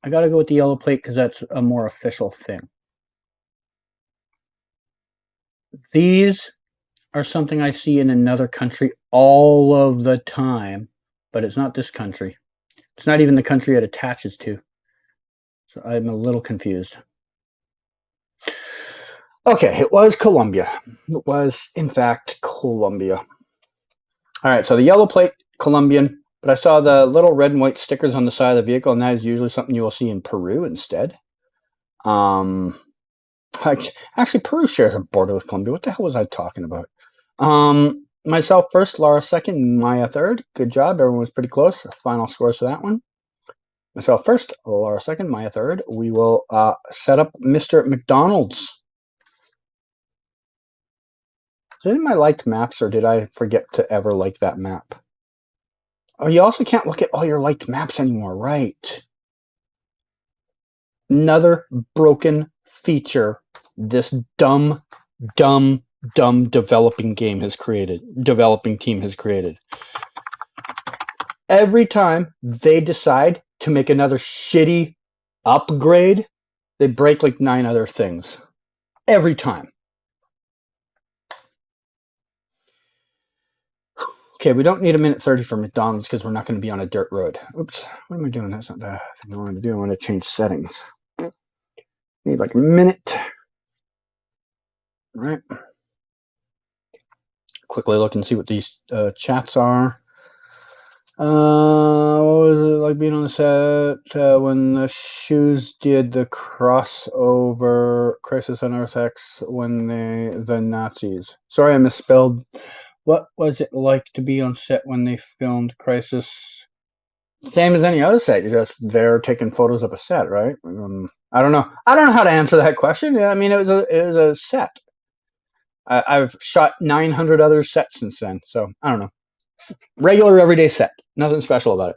I gotta go with the yellow plate because that's a more official thing. These are something I see in another country all of the time, but it's not this country. It's not even the country it attaches to. So I'm a little confused. Okay, it was Colombia. It was, in fact, Colombia. All right, so the yellow plate, Colombian, but I saw the little red and white stickers on the side of the vehicle, and that is usually something you will see in Peru instead. Actually, Peru shares a border with Colombia. What the hell was I talking about? Myself first, Laura second, Maya third. Good job. Everyone was pretty close. Final scores for that one. Myself first, Laura second, Maya third. We will set up Mr. McDonald's. Is it in my liked maps, or did I forget to ever like that map? Oh, you also can't look at all your liked maps anymore, right? Another broken feature this dumb developing team has created. Every time they decide to make another shitty upgrade, they break like 9 other things. Every time. Okay, we don't need a minute 30 for McDonald's because we're not going to be on a dirt road. Oops, what am I doing? That's not the thing I want to do. I want to change settings. Need like a minute. All right. Quickly look and see what these chats are. What was it like being on the set when the shoes did the crossover Crisis on Earth X when the Nazis? Sorry, I misspelled. What was it like to be on set when they filmed Crisis? Same as any other set. You're just there taking photos of a set, right? I don't know. I don't know how to answer that question. I mean, it was a set. I've shot 900 other sets since then, so I don't know. Regular everyday set. Nothing special about it.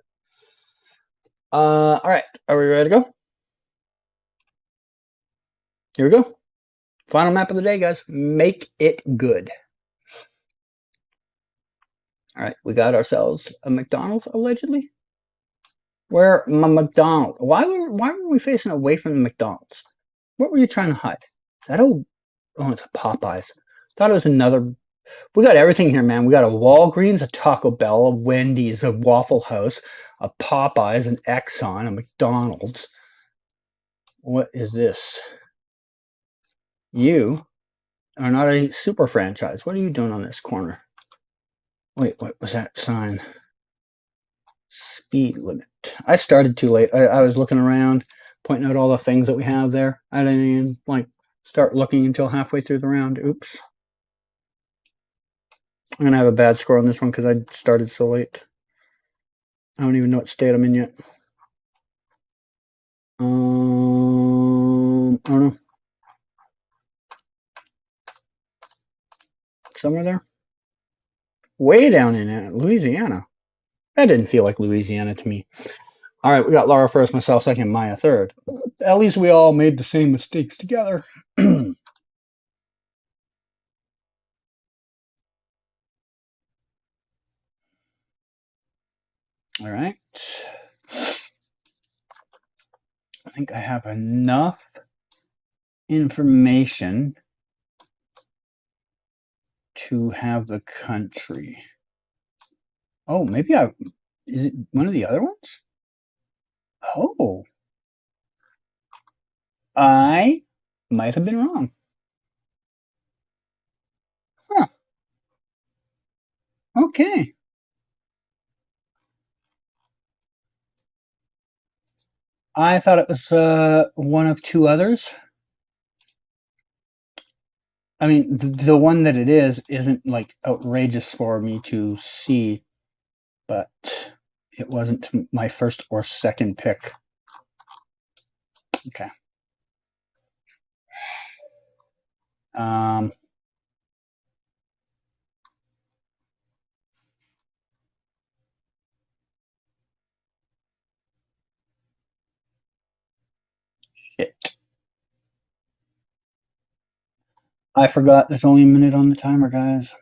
All right. Are we ready to go? Here we go. Final map of the day, guys. Make it good. All right. We got ourselves a McDonald's, allegedly. Where my McDonald's? Why were we facing away from the McDonald's? What were you trying to hide? Is that oh, it's a Popeyes. Thought it was another. We got everything here, man. We got a Walgreens, a Taco Bell, a Wendy's, a Waffle House, a Popeyes, an Exxon, a McDonald's. What is this? You are not a super franchise. What are you doing on this corner? Wait, what was that sign? Speed limit. I started too late. I was looking around, pointing out all the things that we have there. I didn't even start looking until halfway through the round. Oops. I'm gonna have a bad score on this one because I started so late. I don't even know what state I'm in yet. I don't know. Somewhere there. Way down in Louisiana. That didn't feel like Louisiana to me. All right, we got Laura first, myself second, Maya third. At least we all made the same mistakes together. All right. I think I have enough information to have the country. Oh, maybe is it one of the other ones? Oh, I might have been wrong. Huh. Okay. I thought it was one of 2 others. I mean, the one that it is isn't like outrageous for me to see. but it wasn't my first or second pick. Okay. Shit. I forgot there's only a minute on the timer, guys.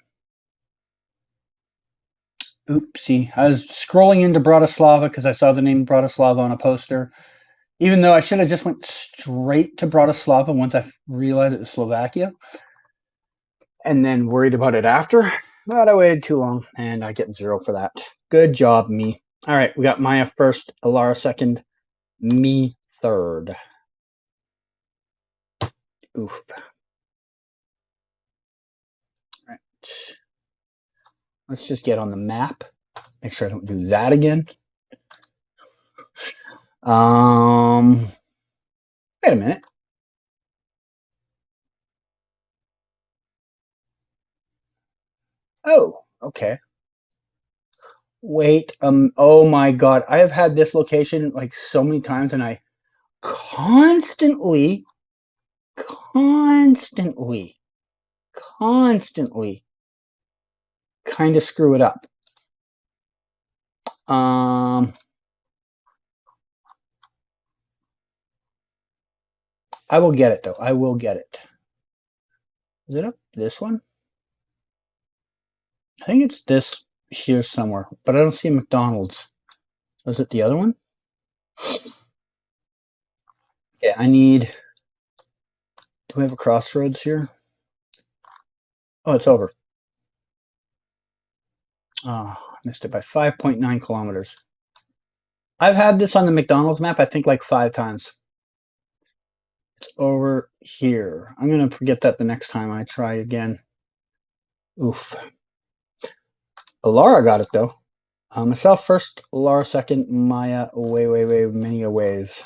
Oopsie. I was scrolling into Bratislava because I saw the name Bratislava on a poster. Even though I should have just went straight to Bratislava once I realized it was Slovakia. And then worried about it after. But I waited too long and I get 0 for that. Good job, me. All right, we got Maya first, Alara second, me third. Oof. All right. Let's just get on the map. Make sure I don't do that again. Wait a minute. Oh, okay. Wait, oh my God. I have had this location like so many times and I constantly kind of screw it up. I will get it though. I will get it. Is it up this one? I think it's this here somewhere, but I don't see McDonald's. Is it the other one? Yeah, I need. Do we have a crossroads here? Oh, it's over. Oh, I missed it by 5.9 kilometers. I've had this on the McDonald's map, I think like 5 times. It's over here. I'm going to forget that the next time I try again. Oof. Alara got it though. Myself first, Alara second, Maya way, many a ways.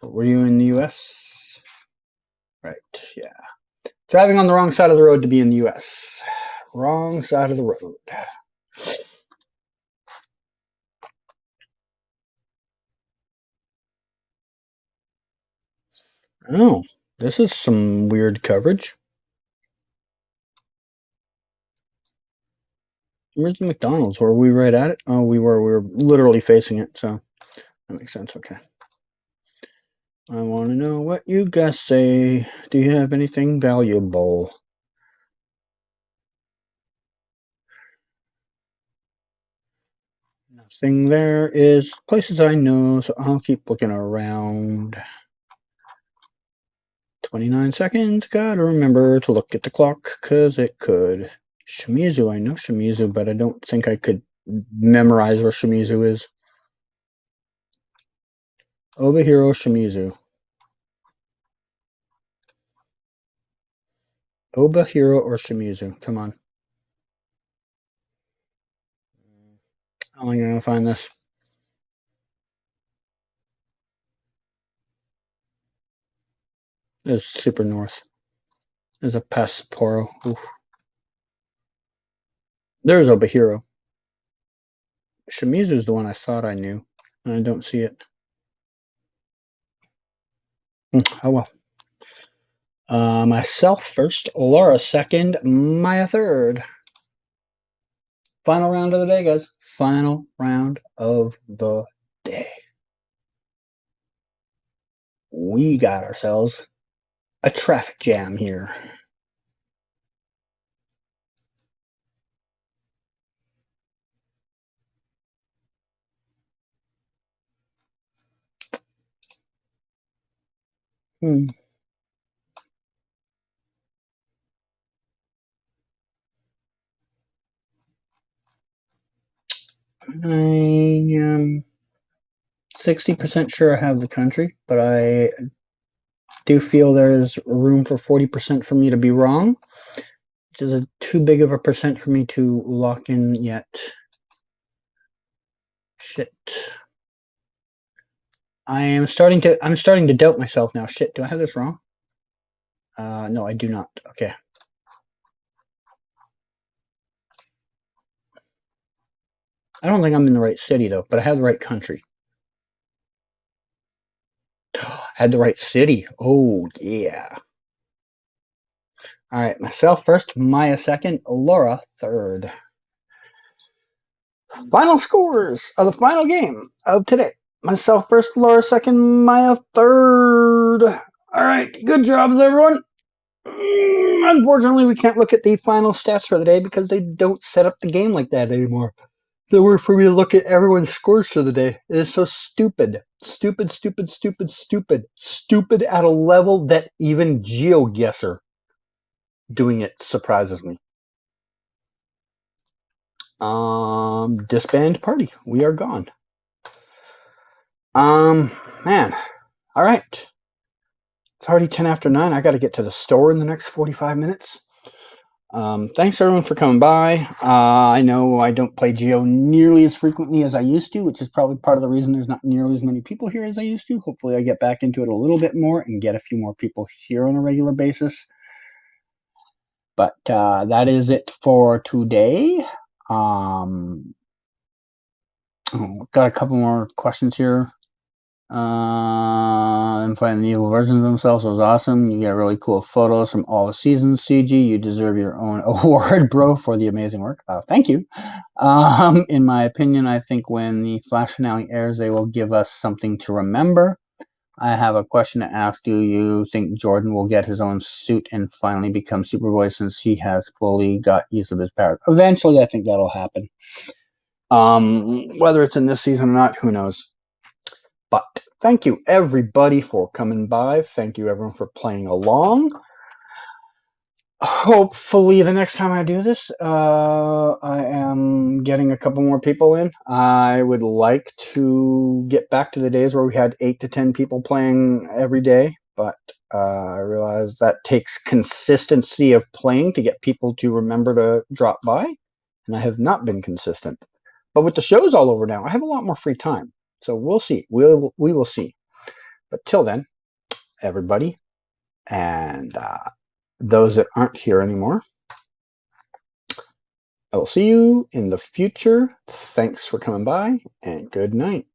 Were you in the US? Right, yeah. Driving on the wrong side of the road to be in the US. Wrong side of the road. Oh, this is some weird coverage. Where's the McDonald's? Were we right at it? Oh, we were. We were literally facing it, so that makes sense. Okay. I want to know what you guys say. Do you have anything valuable? Nothing there is places I know, so I'll keep looking around. 29 seconds. Gotta remember to look at the clock, because it could. Shimizu, I know Shimizu, but I don't think I could memorize where Shimizu is. Obihiro Shimizu. Obihiro or Shimizu? Come on. How am I going to find this? It's super north. There's a past Sapporo. Oof. There's Obihiro. Shimizu is the one I thought I knew, and I don't see it. Oh well. Myself first, Laura second, Maya third. Final round of the day, guys. Final round of the day. We got ourselves a traffic jam here. I am 60% sure I have the country, but I do feel there's room for 40% for me to be wrong, which is too big of a percent for me to lock in yet. Shit. I'm starting to doubt myself now. Shit, do I have this wrong? No, I do not. Okay. I don't think I'm in the right city, though, but I have the right country. I had the right city. Oh, yeah. All right, myself first, Maya second, Laura third. Final scores of the final game of today. Myself first, Laura second, Maya third. All right, good jobs, everyone. Unfortunately, we can't look at the final stats for the day because they don't set up the game like that anymore. There were for me to look at everyone's scores for the day. It is so stupid. Stupid, stupid, stupid, stupid. Stupid at a level that even Geoguessr doing it surprises me. Disband party. We are gone. Man. All right. It's already 10 after 9. I got to get to the store in the next 45 minutes. Thanks everyone for coming by. I know I don't play Geo nearly as frequently as I used to, which is probably part of the reason there's not nearly as many people here as I used to. Hopefully I get back into it a little bit more and get a few more people here on a regular basis. But that is it for today. Got a couple more questions here. And finding the evil versions of themselves was awesome. You get really cool photos from all the seasons. CG, you deserve your own award, bro, for the amazing work. Thank you. In my opinion, I think when the Flash finale airs, they will give us something to remember. I have a question to ask. Do you think Jordan will get his own suit and finally become Superboy since he has fully got use of his powers? Eventually, I think that'll happen. Whether it's in this season or not, who knows? But thank you everybody for coming by. Thank you everyone for playing along. Hopefully the next time I do this, I am getting a couple more people in. I would like to get back to the days where we had 8 to 10 people playing every day, but I realize that takes consistency of playing to get people to remember to drop by, and I have not been consistent. But with the shows all over now, I have a lot more free time. So we'll see. We will see. But till then, everybody, and those that aren't here anymore, I will see you in the future. Thanks for coming by, and good night.